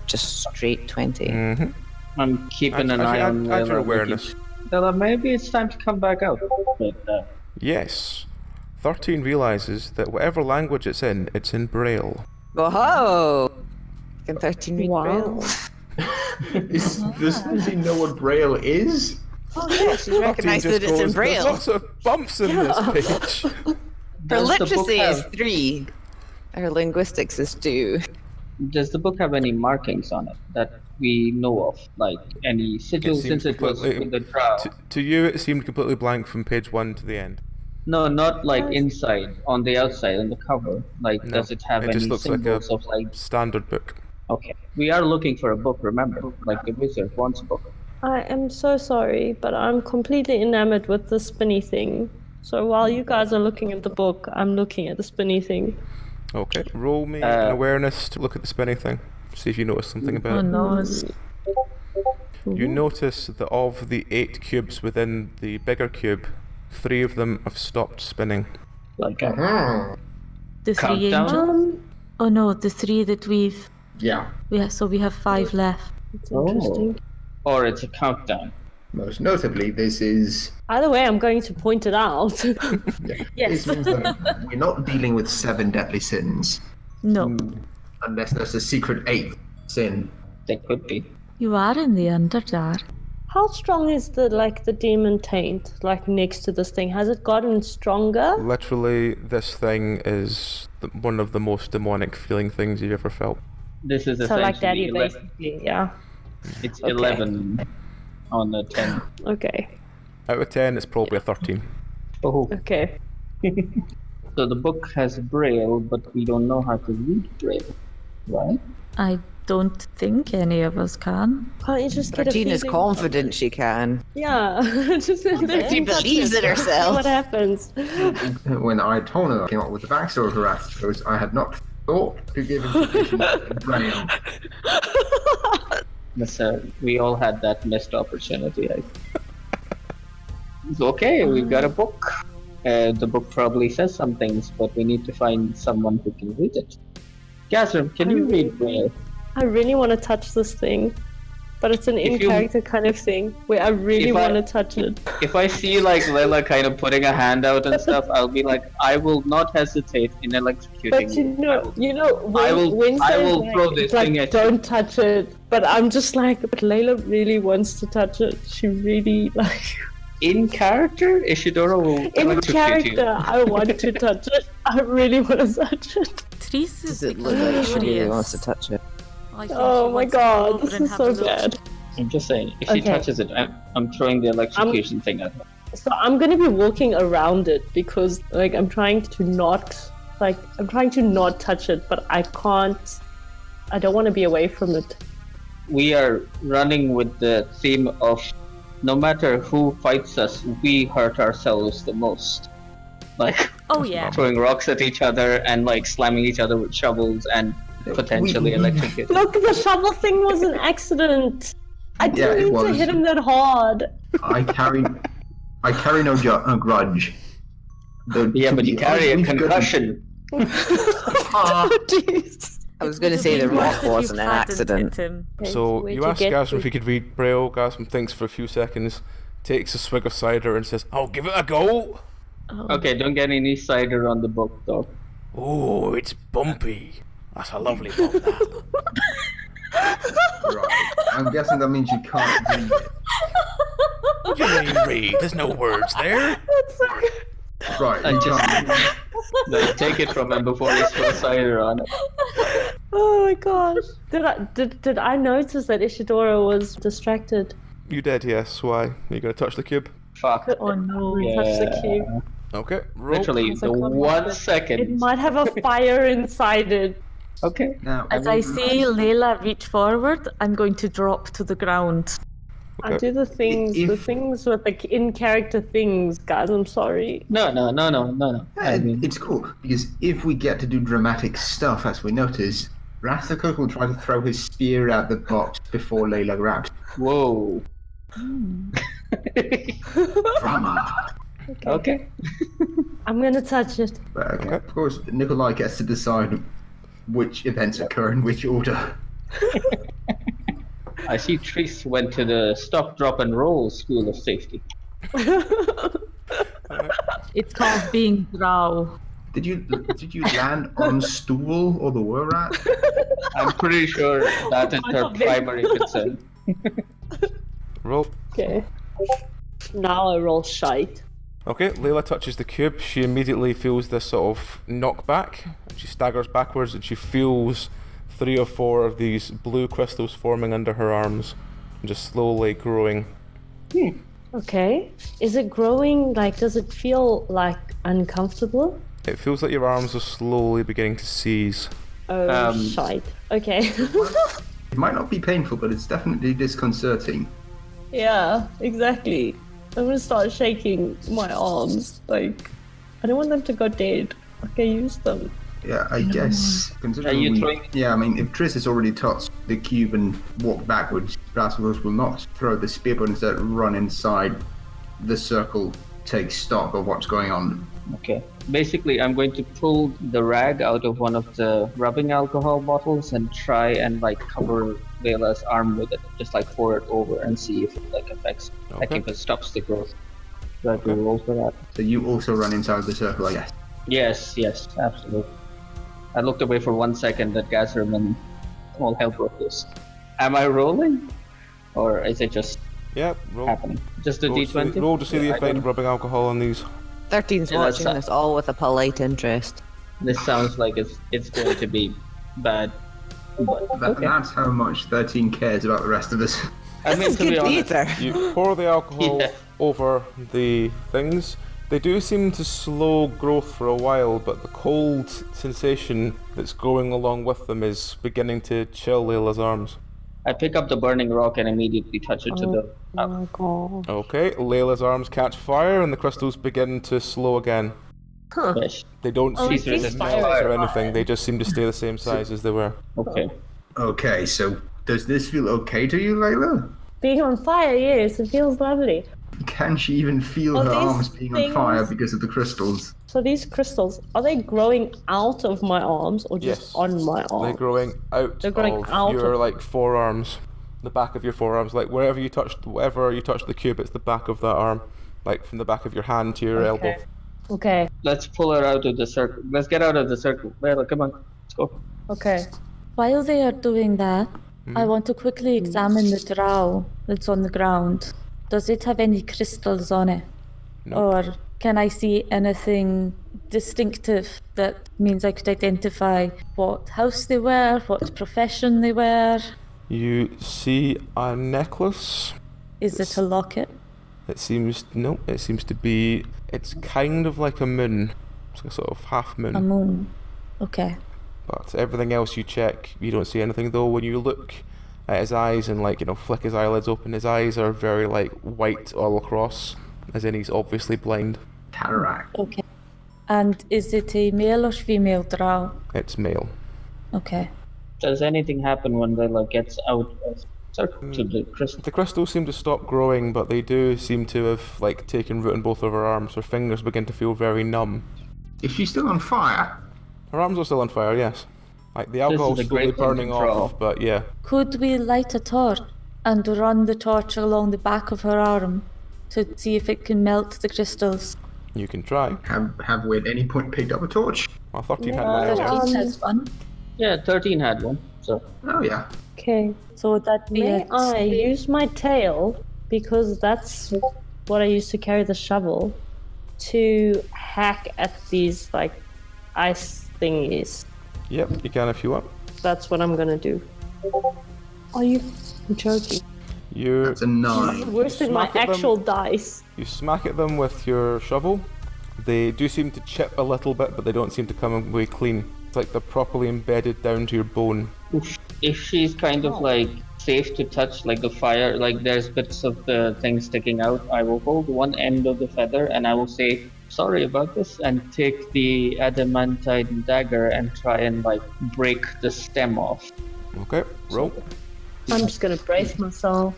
F: just straight 20.
B: Mm-hmm.
C: I'm keeping an eye on
B: Add your
C: Layla,
B: awareness.
C: Layla, maybe it's time to come back out. But,
B: Yes. 13 realizes that whatever language it's in Braille.
F: Whoa! Can 13 read
D: Wow.
F: Braille?
E: Does Susie know what Braille is?
F: Oh yeah, she's recognised that it's in
B: There's
F: Braille.
B: lots of bumps in this page.
F: Her
C: does the book
F: literacy is
C: have-
F: 3. Her linguistics is 2.
C: Does the book have any markings on it that we know of? Like any sigils,
B: seems
C: since it was
B: completely-
C: with the Drow?
B: To you, it seemed completely blank from page 1 to the end.
C: No, not like inside, on the outside, on the cover. Like,
B: No,
C: does it have
B: it
C: any
B: just looks like
C: symbols
B: a
C: of like...
B: standard book.
C: Okay, we are looking for a book, remember? Like the wizard wants a book.
D: I am so sorry, but I'm completely enamored with the spinny thing. So while you guys are looking at the book, I'm looking at the spinny thing.
B: Okay, roll me an awareness to look at the spinning thing. See if you notice something about
G: Oh
B: it.
G: no,
B: You notice that of the 8 cubes within the bigger cube, 3 of them have stopped spinning.
C: Like
E: Uh-huh.
G: The 3
C: Countdown?
G: angels? Oh no, the 3 that
E: Yeah.
G: so we have 5 left.
D: It's interesting.
C: Or it's a countdown.
E: Most notably, this is.
D: Either way, I'm going to point it out. Yes.
E: This means that we're not dealing with 7 deadly sins,
G: No,
E: unless there's a secret 8th sin.
C: There could be.
G: you are in the Underdark.
D: How strong is the demon taint next to this thing? Has it gotten stronger?
B: Literally, this thing is one of the most demonic feeling things you've ever felt.
C: This is
D: So like Daddy,
C: essentially 11.
D: basically, yeah.
C: It's
D: Okay.
C: 11 on the 10.
D: Okay.
B: Out of 10, it's probably a 13.
C: Oh.
D: Okay.
C: So the book has Braille, but we don't know how to read Braille, right?
G: I don't think any of us can.
D: Can't you just get
F: Regina's
D: a feeling?
F: confident she can.
D: Yeah. Just
F: She believes in herself.
D: What happens?
E: When Tauno came up with the backstory of Rasthikos, I had not thought to give information to Braille.
C: Yes, we all had that missed opportunity. It's okay, we've got a book. The book probably says some things, but we need to find someone who can read it. Catherine, can you read Braille?
D: I really want to touch this thing, but it's an
C: If you-
D: in-character kind of thing where I really
C: If I-
D: want to touch it.
C: If I see Layla kind of putting a hand out and stuff, I'll be like, I will not hesitate in electrocuting
D: But
C: I will
D: Wednesday's
C: throw this thing at you.
D: don't touch it. But I'm just like, but Layla really wants to touch it. She really
C: In character, Ishidoro will
D: in
C: electrocute
D: character. I want to touch it. I really want to touch it.
G: Therese is
F: Does it look like she really wants to touch it?
G: I think
D: Oh
G: she
D: my
G: wants to
D: god,
G: go over
D: this
G: and
D: is
G: have
D: so
G: a look.
D: bad.
C: you. I'm just saying, if she
D: Okay.
C: touches it, I'm throwing the electrocution thing at her.
D: So I'm gonna be walking around it because I'm trying to not touch it, but I can't. I don't want to be away from it.
C: We are running with the theme of no matter who fights us, we hurt ourselves the most.
G: Oh yeah.
C: Throwing rocks at each other and slamming each other with shovels and potentially
E: We-
C: electrocuting.
D: Look, the shovel thing was an accident. I
E: Yeah,
D: didn't
E: it
D: mean to
E: was.
D: hit him that hard.
E: I carry no grudge.
C: Yeah, but you carry a
E: we've got-
C: concussion.
D: Jeez.
F: I was going to say the
G: Worse
F: rock
G: if you
F: wasn't an
G: hadn't
F: accident.
G: hit him.
B: So
D: Where'd
B: you
D: you
B: ask
D: get
B: Gasm
D: to?
B: if he could read Braille. Gasm thinks for a few seconds, takes a swig of cider and says, "I'll give it a go."
C: Okay, don't get any cider on the book though.
B: Oh, it's bumpy. That's a lovely bump, that.
E: Right. I'm guessing that means you can't read it.
B: What do you mean read? There's no words there.
E: Right.
C: I
E: You
C: just
E: can't.
C: take it from him before he throws cider on it.
D: Oh my gosh. Did I notice that Ishidoro was distracted?
B: You did, yes. Why? Are you going to touch the cube?
C: Fuck.
G: Oh no.
D: Touch the cube.
B: Okay, roll.
C: Literally,
D: It's
C: the
D: like, oh my
C: 1
D: God. It
C: second.
D: might have a fire inside it.
C: Okay.
E: Now,
G: As I see Layla reach forward, I'm going to drop to the ground.
D: I do the things with the in-character things, guys. I'm sorry.
C: No. I mean,
E: it's cool because if we get to do dramatic stuff, as we notice, Rasthikos will try to throw his spear out the box before Layla grabs.
C: whoa.
E: Drama.
C: Okay.
D: I'm gonna touch it.
E: But okay. Of course, Nikoli gets to decide which events occur in which order.
C: I see Therese went to the Stop, Drop, and Roll School of Safety.
G: It's called being Drow.
E: Did you land on stool or the were rat?
C: I'm pretty sure that is her primary concern.
B: Roll.
D: Okay. Now I roll shite.
B: Okay, Layla touches the cube. She immediately feels this sort of knockback. She staggers backwards and she feels 3 or 4 of these blue crystals forming under her arms and just slowly growing.
D: Okay. Is it growing? Does it feel uncomfortable?
B: It feels like your arms are slowly beginning to seize.
D: Oh, shite. Okay.
E: It might not be painful, but it's definitely disconcerting.
D: Yeah, exactly. I'm gonna start shaking my arms. I don't want them to go dead. I use them.
E: Yeah, I guess. Considering
C: Are you
E: we-
C: throwing-
E: Yeah, I mean, if Triss has already touched the cube and walked backwards, Rasthikos will not throw the spear, but instead run inside the circle, take stock of what's going on.
C: Okay. Basically, I'm going to pull the rag out of one of the rubbing alcohol bottles and try and like cover Layla's arm with it. Just like pour it over and see if it like affects, like
B: Okay.
C: if it stops the growth. Do I have to roll for that?
E: So you also run inside the circle, I guess.
C: Yes, absolutely. I looked away for 1 second at Gazram and all hell broke loose. Am I rolling? Or is it just
B: Yep, roll.
C: happening? Just a
B: Roll
C: d20?
B: roll to see the
C: Yeah, I
B: effect of
C: don't-
B: rubbing alcohol on these.
F: 13's
C: Yeah, that's
F: watching this all with a polite interest.
C: This sounds like it's going to be bad. But, okay.
E: That's how much 13 cares about the rest of us.
C: I
F: This
C: mean,
F: is
C: to be
F: good
C: honest,
F: theatre.
B: You pour the alcohol
C: Yeah.
B: over the things. They do seem to slow growth for a while, but the cold sensation that's going along with them is beginning to chill Layla's arms.
C: I pick up the burning rock and immediately touch it to the.
D: Oh my god.
B: Okay, Layla's arms catch fire and the crystals begin to slow again.
D: Huh.
C: Fish.
B: They don't
D: Oh,
B: seem
C: She's
B: to
C: resistant
B: melt
C: to
B: or
C: fire.
B: anything, they just seem to stay the same size as they were.
C: Okay.
E: Okay, so does this feel okay to you, Layla?
D: Being on fire, yes, it feels lovely.
E: Can she even feel
D: Are
E: her
D: these
E: arms being on
D: things-
E: fire because of the crystals?
D: So these crystals, are they growing out of my arms or just
B: Yes.
D: on my arms?
B: They're growing out
D: They're growing
B: of
D: out
B: your
D: of-
B: like forearms, the back of your forearms, like wherever you touch the cube, it's the back of that arm, like from the back of your hand to your elbow.
D: Okay,
C: Let's pull her out of the circle. Let's get out of the circle. Layla, come on. Let's go.
D: okay.
G: While they are doing that, I want to quickly examine the drow that's on the ground. Does it have any crystals on it?
B: No.
G: Or can I see anything distinctive that means I could identify what house they were, what profession they were?
B: You see a necklace.
G: Is it a locket?
B: It seems to be. It's kind of like a moon. It's a sort of half moon.
G: A moon. Okay.
B: But everything else you check, you don't see anything though. When you look at his eyes and flick his eyelids open, his eyes are very white all across, as in he's obviously blind.
E: Cataract.
G: Okay. And is it a male or female drow?
B: It's male.
G: Okay.
C: Does anything happen when Layla gets out of circle to the crystal?
B: The crystals seem to stop growing, but they do seem to have taken root in both of her arms. Her fingers begin to feel very numb.
E: Is she still on fire?
B: Her arms are still on fire, yes. The alcohol's
C: is a
B: slowly
C: great thing to
B: burning
C: draw.
B: off, but yeah.
G: Could we light a torch and run the torch along the back of her arm to see if it can melt the crystals?
B: You can try.
E: Have we at any point picked up a torch?
B: Well, 13 had one
D: Yeah.
B: earlier.
G: 13 has one.
C: Yeah, 13 had one. So
E: Oh yeah.
D: Okay.
G: So would that be
D: May I use my tail, because that's what I used to carry the shovel, to hack at these ice thingies?
B: Yep, you can if you want.
D: That's what I'm gonna do. Are you joking?
B: You
E: It's a 9.
D: Worse than my
B: Smack at them.
D: actual dice.
B: You smack at them with your shovel. They do seem to chip a little bit, but they don't seem to come away clean. It's like they're properly embedded down to your bone.
C: if she's kind of safe to touch, the fire, there's bits of the thing sticking out, I will hold one end of the feather and I will say, sorry about this, and take the adamantine dagger and try and break the stem off.
B: Okay, roll.
D: I'm just gonna brace myself.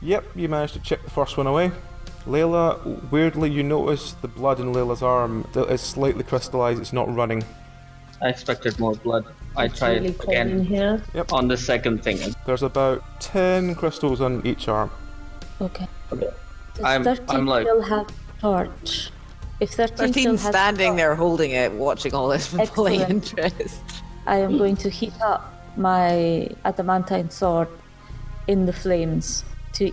B: Yep, you managed to chip the first one away. Layla, weirdly, you notice the blood in Layla's arm is slightly crystallized, it's not running.
C: I expected more blood. I
D: It's
C: tried
D: really cold in
C: again
D: here.
C: on the second thing.
B: There's about 10 crystals on each arm.
G: Okay.
C: Okay.
G: Does
C: I'm
G: 13
C: like-
G: still have torch? If 13 still
F: 13
G: has
F: standing
G: torch,
F: there holding it, watching all this with polite
G: Excellent.
F: interest.
G: I am going to heat up my adamantine sword in the flames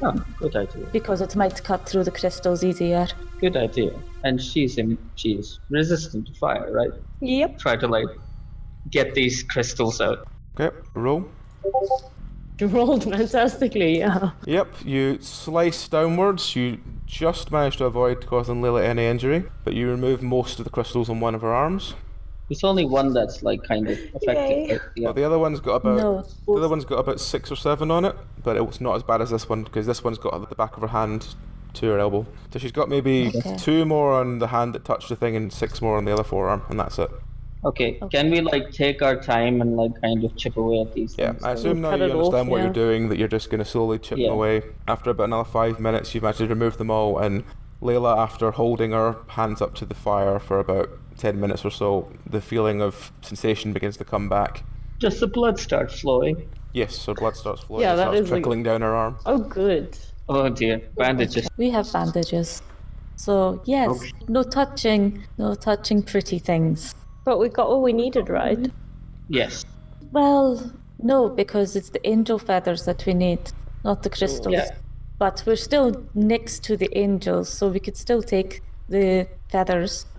C: Oh, good idea.
G: because it might cut through the crystals easier.
C: Good idea. And she's resistant to fire, right?
D: Yep.
C: Try to get these crystals out.
B: Okay, roll.
D: You rolled fantastically, yeah.
B: Yep, you slice downwards. You just managed to avoid causing Layla any injury, but you remove most of the crystals on one of her arms.
C: There's only one that's kind of affected. Right? Yeah.
B: But the other one's got about
G: No,
B: the other one's got about 6 or 7 on it, but it was not as bad as this one because this one's got at the back of her hand to her elbow. So she's got maybe
G: Okay.
B: 2 more on the hand that touched the thing and 6 more on the other forearm, and that's it.
C: Okay, can we like take our time and like kind of chip away at these
B: Yeah,
C: things?
B: I assume now
D: cut
B: you
D: it
B: understand
D: off,
B: what
D: yeah.
B: you're doing, that you're just going to slowly chip them
C: Yeah.
B: away. After about another 5 minutes, you've actually removed them all, and Layla, after holding her hands up to the fire for about 10 minutes or so, the feeling of sensation begins to come back.
C: Does the blood start flowing?
B: Yes, her blood starts flowing,
D: Yeah,
B: it
D: that
B: starts
D: is like-
B: trickling down her arm.
D: Oh, good.
C: Oh dear, bandages.
G: We have bandages. So, yes,
C: Okay.
G: no touching pretty things.
D: But we got what we needed, right?
C: Yes.
G: Well, no, because it's the angel feathers that we need, not the crystals.
C: Yeah.
G: But we're still next to the angels, so we could still take the feathers.
C: I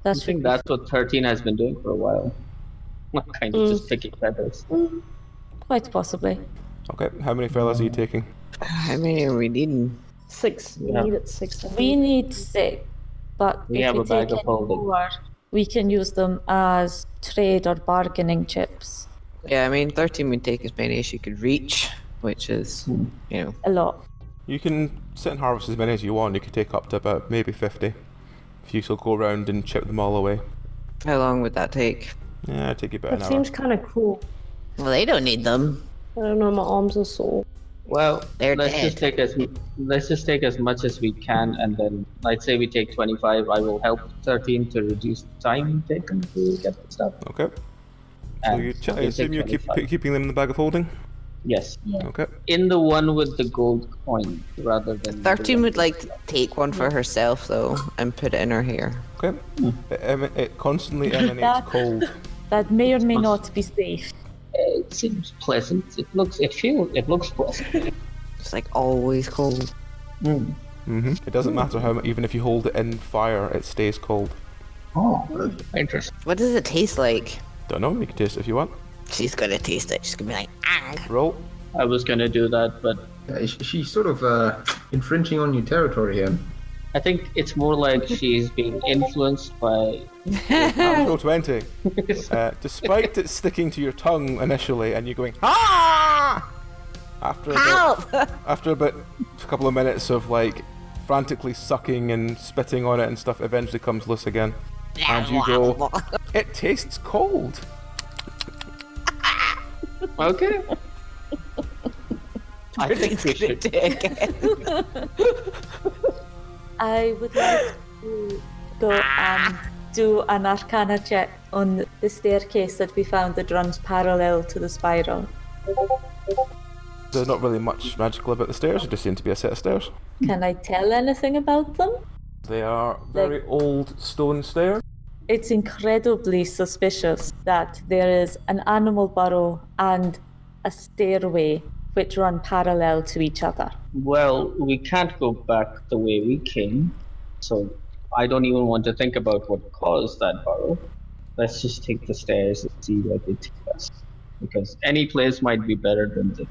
G: That's
C: think that's what 13 has been doing for a while. Kind of just picking feathers.
G: quite possibly.
B: Okay, how many fellas are you taking?
F: How many are we needing?
D: 6. We
C: Yeah.
D: needed 6. I
G: We
D: think.
G: need 6, but
C: We
G: if
C: have
G: we
C: a bag
G: take
C: of
G: any
C: holding.
G: more, we can use them as trade or bargaining chips.
F: Yeah, I mean, 13 would take as many as she could reach, which is, you know,
G: A lot.
B: You can sit and harvest as many as you want. You could take up to about maybe 50. If you still go around and chip them all away.
F: how long would that take?
B: Yeah, it'd take you about
D: That
B: an hour.
D: seems kind of cool.
F: Well, they don't need them.
D: I don't know, my arms are sore.
C: Well,
F: They're
C: let's
F: dead.
C: just take as much as we can, and then let's say we take 25. I will help 13 to reduce the time taken to get the stuff.
B: Okay. So
C: And
B: you I
C: we'll
B: assume
C: take
B: you're
C: 25.
B: keeping them in the bag of holding?
C: Yes.
B: Okay.
C: In the one with the gold coin, rather than.
F: 13 would like to take one for herself, though, and put it in her hair.
B: Okay. It constantly emanates
G: That-
B: cold.
G: That may or may not be safe.
C: It seems pleasant. It looks pleasant.
F: It's like always cold.
B: It doesn't matter how much, even if you hold it in fire, it stays cold.
C: Oh, interesting.
F: What does it taste like?
B: Don't know, you can taste it if you want.
F: She's gonna taste it. She's gonna be like, ah.
B: Roll.
C: I was gonna do that, but
E: She's sort of infringing on your territory here.
C: I think it's more like she's being influenced by.
B: Roll 20. Despite it sticking to your tongue initially and you going, ah! After about a couple of minutes of like frantically sucking and spitting on it and stuff, it eventually comes loose again. And you go, it tastes cold.
C: Okay. I think we should.
G: I would like to go and do an arcana check on the staircase that we found that runs parallel to the spiral.
B: There's not really much magical about the stairs, it just seem to be a set of stairs.
G: Can I tell anything about them?
B: They are very old stone stairs.
G: It's incredibly suspicious that there is an animal burrow and a stairway which run parallel to each other.
C: Well, we can't go back the way we came, so I don't even want to think about what caused that burrow. Let's just take the stairs and see where they take us, because any place might be better than the.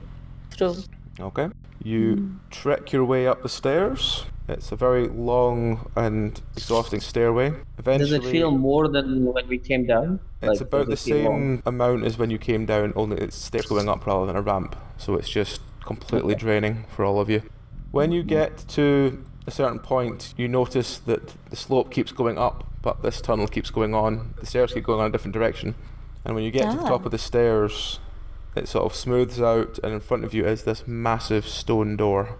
G: True.
B: Okay. You trek your way up the stairs. It's a very long and exhausting stairway. Eventually,
C: Does it feel more than when we came down?
B: it's
C: Like,
B: about the
C: does it feel long?
B: same amount as when you came down, only it's stairs going up rather than a ramp. So it's just completely draining for all of you. When you get to a certain point, you notice that the slope keeps going up, but this tunnel keeps going on. The stairs keep going on a different direction. And when you get to the top of the stairs, it sort of smooths out, and in front of you is this massive stone door.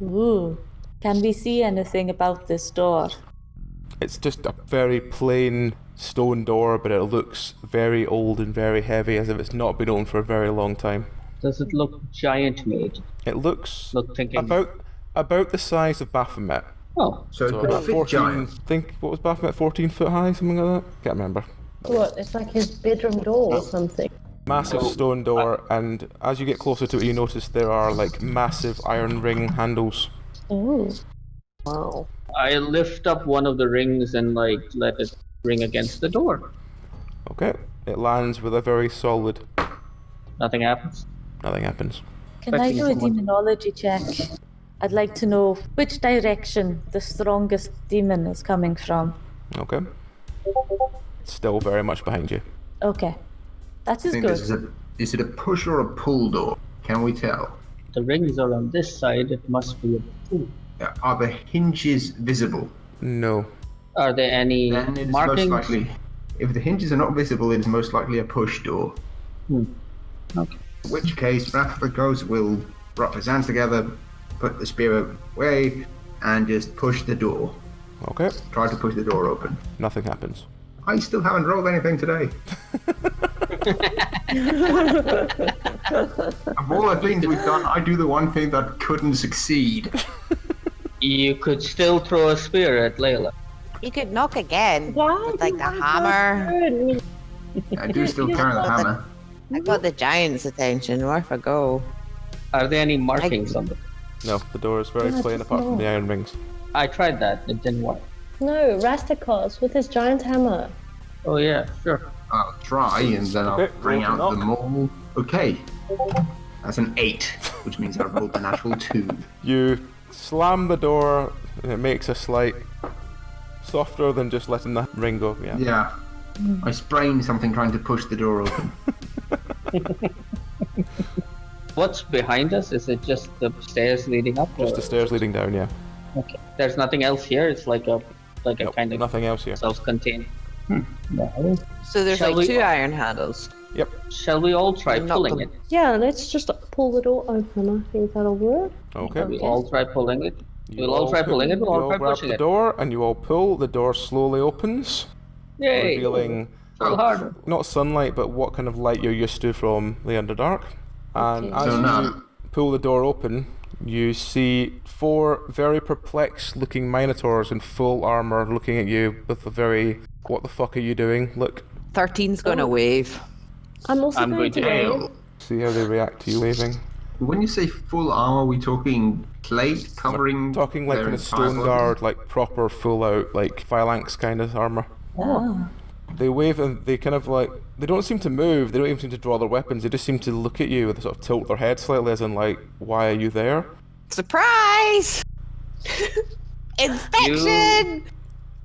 G: Ooh. Can we see anything about this door?
B: It's just a very plain stone door, but it looks very old and very heavy, as if it's not been opened for a very long time.
C: Does it look giant made?
B: It looks
C: Look, thinking.
B: about the size of Baphomet.
C: Oh,
E: So it
B: So
E: could
B: about
E: fit
B: 14,
E: giant.
B: think, what was Baphomet, 14 foot high, something like that? Can't remember.
D: What? It's like his bedroom door or something.
B: Massive stone door, and as you get closer to it, you notice there are like massive iron ring handles.
G: Ooh.
D: Wow.
C: I lift up one of the rings and like let it ring against the door.
B: Okay, it lands with a very solid.
C: Nothing happens.
B: Nothing happens.
G: Can I do a
C: Expecting
G: demonology check? I'd like to know which direction the strongest demon is coming from.
B: Okay. It's still very much behind you.
G: Okay. That
E: I
G: is
E: think
G: good.
E: this is it a push or a pull door? Can we tell?
C: The rings are on this side. It must be a pool.
E: Are the hinges visible?
B: No.
C: Are there any
E: Then it is most
C: markings?
E: likely If the hinges are not visible, it is most likely a push door.
C: Okay.
E: In which case, Rasthikos will rub his hands together, put the spear away, and just push the door.
B: Okay.
E: Try to push the door open.
B: Nothing happens.
E: I still haven't rolled anything today. Of all the things we've done, I do the one thing that couldn't succeed.
C: You could still throw a spear at Layla.
F: You could knock again
D: Why
F: with
D: do
F: like
D: you
F: the
D: have
F: hammer.
D: that turn?
E: I do still carry the hammer.
F: I got the giant's attention. Where if I go?
C: Are there any markings on them?
B: No, the door is very plain apart from the iron rings.
C: I tried that. It didn't work.
D: No, Rasthikos with his giant hammer.
C: Oh yeah, sure.
E: I'll try, and then I'll
B: Okay,
E: bring
B: roll
E: out
B: to
E: the mole. Okay. That's an 8, which means I rolled a natural 2.
B: You slam the door, and it makes a slight softer than just letting the ring go. Yeah.
E: Yeah. I sprained something trying to push the door open.
C: What's behind us? Is it just the stairs leading up?
B: Just the stairs leading down. Yeah.
C: Okay. There's nothing else here. It's like a
B: Nope,
C: kind of
B: nothing else here.
C: self-contained.
F: So there's
C: Shall
F: like
C: we-
F: 2 iron handles.
B: Yep.
C: Shall we all try
F: Not
C: pulling
F: the-
C: it?
D: Yeah, let's just pull the door open. I think that'll work.
B: Okay.
C: We all try pulling it.
B: You
C: We'll all try pulling it. We'll
B: you
C: all try
B: grab
C: pushing
B: the
C: it.
B: door, and you all pull. The door slowly opens,
C: Yay!
B: revealing
C: A little harder.
B: not sunlight, but what kind of light you're used to from the Underdark. And
D: Okay.
B: as
E: So
B: you
E: now-
B: pull the door open, you see 4 very perplexed-looking minotaurs in full armor looking at you with a very "What the fuck are you doing?" look.
F: 13's gonna wave.
D: I'm also
C: I'm
D: going
C: going
D: to
C: to
D: wave.
E: Hail.
B: See how they react to you waving.
E: When you say full armor, we talking plate covering
B: Talking like
E: their
B: kind of
E: entire
B: stone
E: body?
B: guard, like proper full-out, like phalanx kind of armor.
D: Oh.
B: They wave and they kind of like, they don't seem to move, they don't even seem to draw their weapons, they just seem to look at you and sort of tilt their head slightly as in like, why are you there?
F: Surprise! Inspection!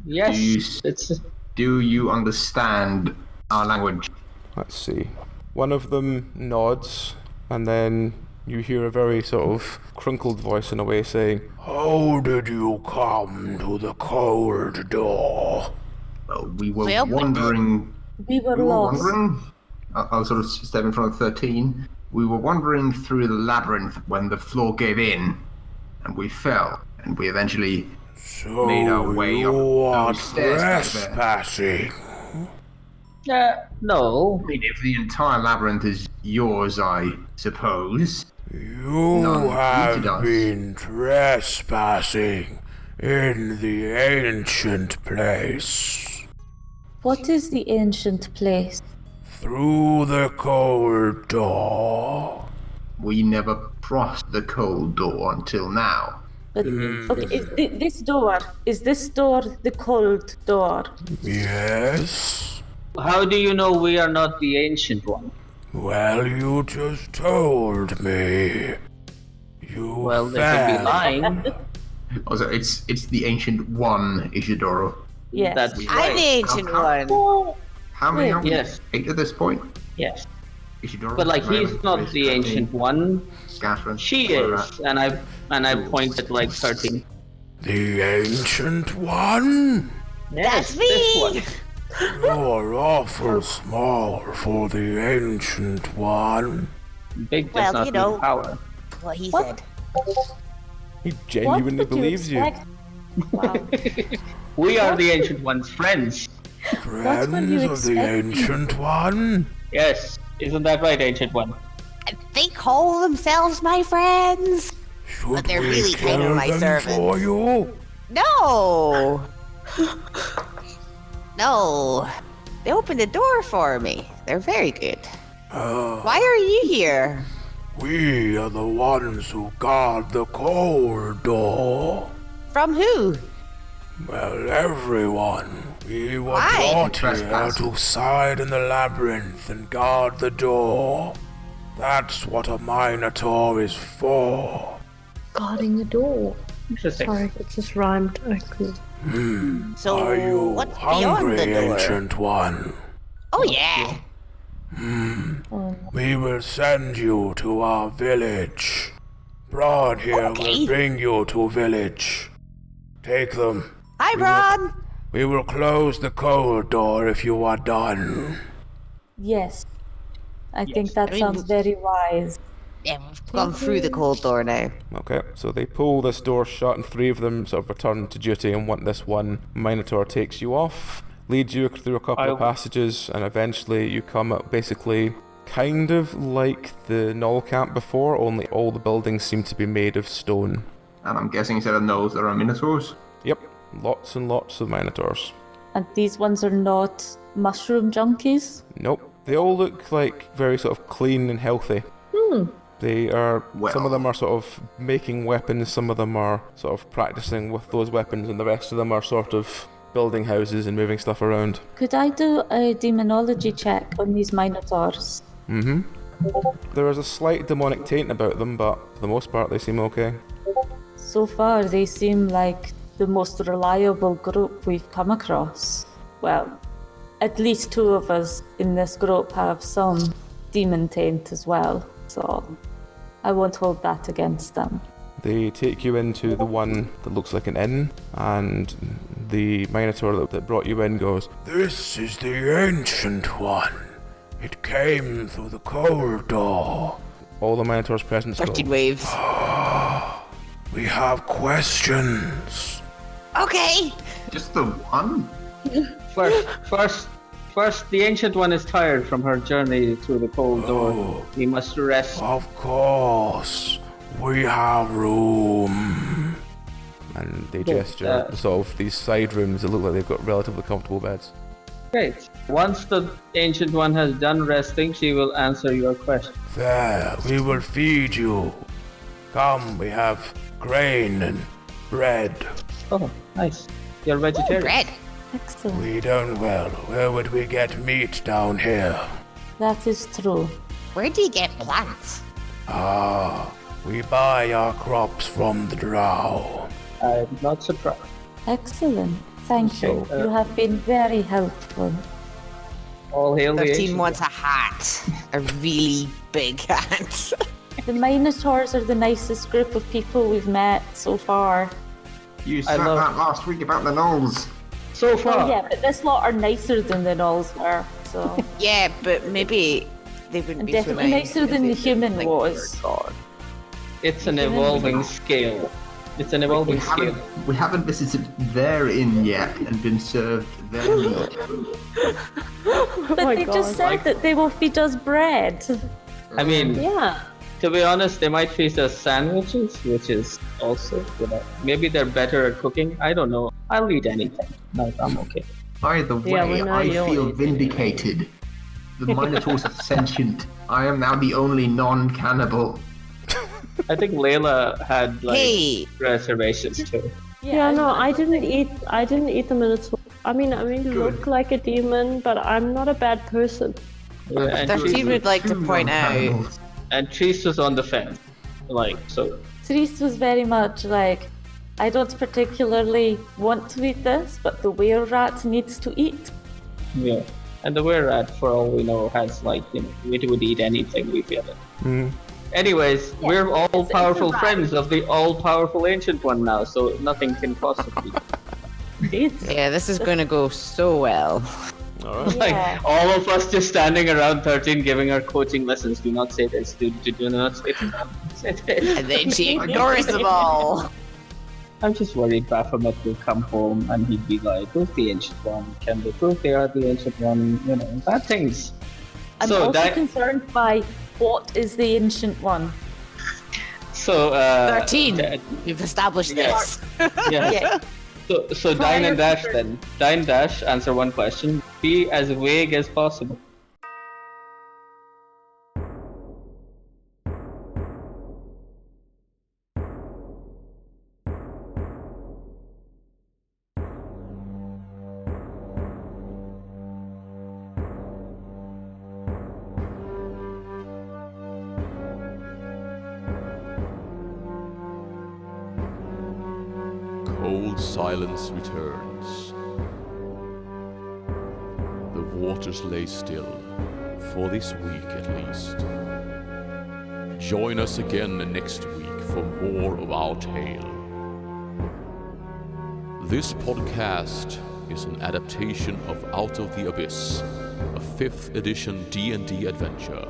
C: Yes.
E: You-
C: It's
E: Do you understand our language?
B: Let's see. One of them nods and then you hear a very sort of crunkled voice in a way saying, "How did you come to the cold door?"
E: Well, we were
F: Well, but-
E: wandering.
D: We were
E: We were
D: lost.
E: wandering. I'll sort of step in front of 13. We were wandering through the labyrinth when the floor gave in, and we fell, and we eventually
A: So
E: made our way up
A: you are
E: those stairs back there.
A: trespassing.
C: no.
E: I mean, if the entire labyrinth is yours, I suppose.
A: You
E: None
A: have
E: needed us.
A: been trespassing in the ancient place.
G: What is the ancient place?
A: Through the cold door.
E: We never crossed the cold door until now.
G: But, okay, is this door the cold door?
A: Yes?
C: How do you know we are not the ancient one?
A: Well, you just told me. You
C: Well, they could be
A: fell.
C: lying.
E: Also, it's the ancient one, Ishidoro.
G: Yes.
C: That's
F: I'm
C: right.
F: the ancient one.
E: How many are we?
C: Yes.
E: 8 at this point?
C: Yes.
E: Ishidoro.
C: But like he's
E: Layla,
C: not
E: Chris,
C: the
E: 13,
C: ancient one.
E: Catherine.
C: She is. And I point at like 13.
A: The ancient one?
C: Yes,
F: That's
C: this
F: me!
C: one.
A: You're awful small for the ancient one.
C: Big does
F: Well,
C: not
F: you
C: mean
F: know.
C: power.
F: What he
D: What?
F: said.
B: He genuinely
D: What did
B: believes you.
D: expect? Wow.
C: We are the ancient one's friends.
A: Friends
D: what you
A: of the
D: expected.
A: ancient one?
C: Yes. Isn't that right, ancient one?
F: They call themselves my friends.
A: Should
F: they're
A: we
F: really
A: kill
F: kind of my
A: them
F: servants.
A: for you?
F: No! No. They opened the door for me. They're very good. Why are you here?
A: We are the ones who guard the cold door.
F: From who?
A: Well, everyone. We were
F: Why?
A: brought here
E: Trespassing.
A: to side in the labyrinth and guard the door. That's what a Minotaur is for.
D: Guarding the door.
C: Interesting.
D: Sorry, it just rhymed. Oh, cool.
F: So
A: Are you
F: what's beyond
A: hungry,
F: the door?
A: ancient one?
F: Oh yeah.
A: We will send you to our village. Braun here
F: Okay.
A: will bring you to village. Take them.
F: Hi, Bron.
B: We will close the corridor if you are done.
G: Yes. I think that sounds very wise.
F: Yeah, we've gone through the cold door now.
B: Okay, so they pull this door shut and 3 of them sort of return to duty, and this one Minotaur takes you off, leads you through a couple of passages, and eventually you come up basically kind of like the Null Camp before, only all the buildings seem to be made of stone.
E: And I'm guessing instead of Gnolls, there are Minotaurs?
B: Yep, lots and lots of Minotaurs.
G: And these ones are not mushroom junkies?
B: Nope, they all look like very sort of clean and healthy. They are, some of them are sort of making weapons, some of them are sort of practicing with those weapons, and the rest of them are sort of building houses and moving stuff around.
G: Could I do a demonology check on these Minotaurs?
B: There is a slight demonic taint about them, but for the most part they seem okay.
G: So far, they seem like the most reliable group we've come across. Well, at least 2 of us in this group have some demon taint as well, so I won't hold that against them.
B: They take you into the one that looks like an inn, and the Minotaur that brought you in goes, "This is the Ancient One. It came through the corridor." All the Minotaurs present go,
F: 13 waves.
B: "We have questions."
F: Okay!
E: Just the one?
C: First, the Ancient One is tired from her journey through the cold door. We must rest.
B: Of course, we have room. And they gesture sort of these side rooms that look like they've got relatively comfortable beds.
C: Great. Once the Ancient One has done resting, she will answer your question.
B: There, we will feed you. Come, we have grain and bread.
C: Oh, nice. You're vegetarian.
F: Bread.
G: Excellent.
B: We don't, well, where would we get meat down here?
G: That is true.
F: Where do you get plants?
B: We buy our crops from the Drow.
C: I'm not surprised.
G: Excellent. Thank you. You have been very helpful.
C: All hail the
F: 13
C: Ancient
F: wants a hat. A really big hat.
G: The Minotaurs are the nicest group of people we've met so far.
E: You said that last week about the Gnolls.
C: So far.
G: Oh, yeah, but this lot are nicer than the Gnolls were, so...
F: Yeah, but maybe they wouldn't
G: And
F: be
G: definitely
F: so nice
G: nicer
F: if
G: than
F: they
G: the
F: did
G: human
F: think
G: was.
F: they were God.
C: It's an evolving scale. It's an evolving scale.
E: We haven't visited their inn yet and been served their meat.
G: But they just said that they will feed us bread.
C: I mean,
D: Yeah.
C: to be honest, they might feed us sandwiches, which is also, maybe they're better at cooking. I don't know. I'll eat anything. No, I'm okay.
E: Either way,
D: Yeah, we know
E: I
D: you'll
E: feel
D: eat
E: vindicated. The Minotaurs are sentient. I am now the only non-cannibal.
C: I think Layla had
F: Hey!
C: reservations too.
D: Yeah, no, I didn't eat the Minotaur. I mean, look like a demon, but I'm not a bad person.
C: Yeah, and
F: 13 would like to
E: Two
F: point out.
E: non-cannibals.
C: And Treese was on the fence. So.
G: Therese was very much like, I don't particularly want to eat this, but the were-rat needs to eat.
C: Yeah. And the were-rat, for all we know, has it would eat anything, we feel it. Anyways, we're all-powerful friends of the all-powerful Ancient One now, so nothing can possibly...
F: Yeah, this is going to go so well.
C: Like, all of us just standing around 13 giving our coaching lessons. Do not say this, do not say this.
F: And then she ignores them all.
C: I'm just worried Baphomet will come home and he'd be like, who's the Ancient One? Can they prove they are the Ancient One? Bad things.
G: I'm
C: So
G: also concerned by what is the Ancient One.
C: So,
F: 13. We've established this.
C: Yeah. So Dine and Dash then. Dine Dash, answer one question. Be as vague as possible.
A: Cold silence returns. The waters lay still, for this week at least. Join us again next week for more of our tale. This podcast is an adaptation of Out of the Abyss, a 5th edition D&D adventure.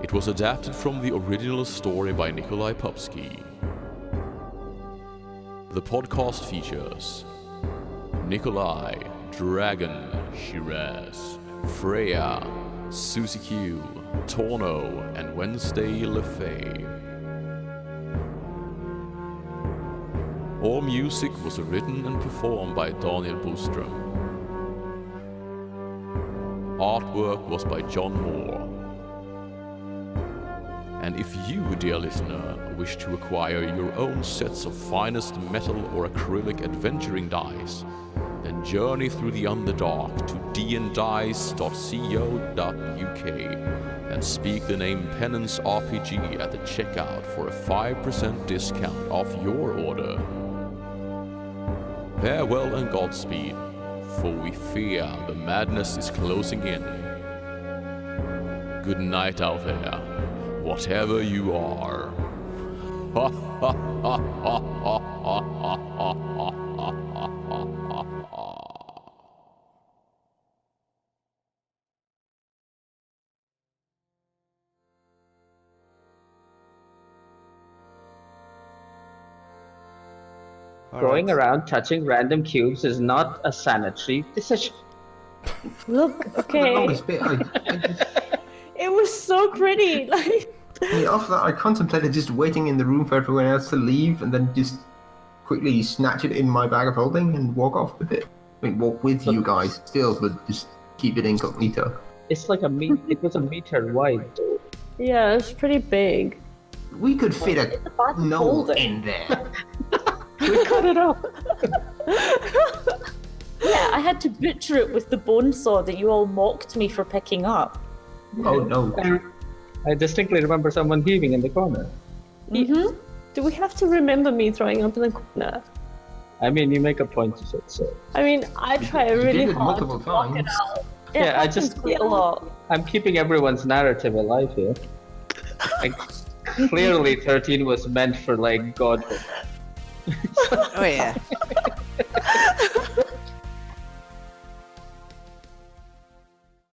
A: It was adapted from the original story by Nikolai Popsky. The podcast features Nikolai, Dragon, Shiraz, Freya, Susie Q, Tauno, and Wednesday LeFay. All music was written and performed by Daniel Boström. Artwork was by John Moore. And if you, dear listener, wish to acquire your own sets of finest metal or acrylic adventuring dice, then journey through the Underdark to dndice.co.uk and speak the name Penance RPG at the checkout for a 5% discount off your order. Farewell and Godspeed, for we fear the madness is closing in. Good night out there, whatever you are. Ha ha ha ha ha ha ha ha.
C: Going around touching random cubes is not a sanitary decision.
D: Look,
E: The
D: okay.
E: longest bit,
D: It was so pretty. Like,
E: after that, I contemplated just waiting in the room for everyone else to leave and then just quickly snatch it in my bag of holding and walk off with it. I mean, walk with you guys still, but just keep it incognito.
C: It's like it was a meter wide though.
D: yeah, it's pretty big.
E: We could fit a
D: bad
E: knoll
D: folder.
E: in there.
C: We cut it up.
G: Yeah, I had to butcher it with the bone saw that you all mocked me for picking up.
E: Oh no.
C: I distinctly remember someone heaving in the corner.
D: Mm-hmm. Do we have to remember me throwing up in the corner?
C: I mean, you make a point to it, so.
D: I mean, I try
E: You
D: really
E: did it
D: hard
E: multiple
D: to block it
E: times.
D: out.
C: Yeah, I
D: happens
C: just-
D: quite a lot.
C: I'm keeping everyone's narrative alive here. Like, clearly 13 was meant for, like, godhood.
F: Oh yeah.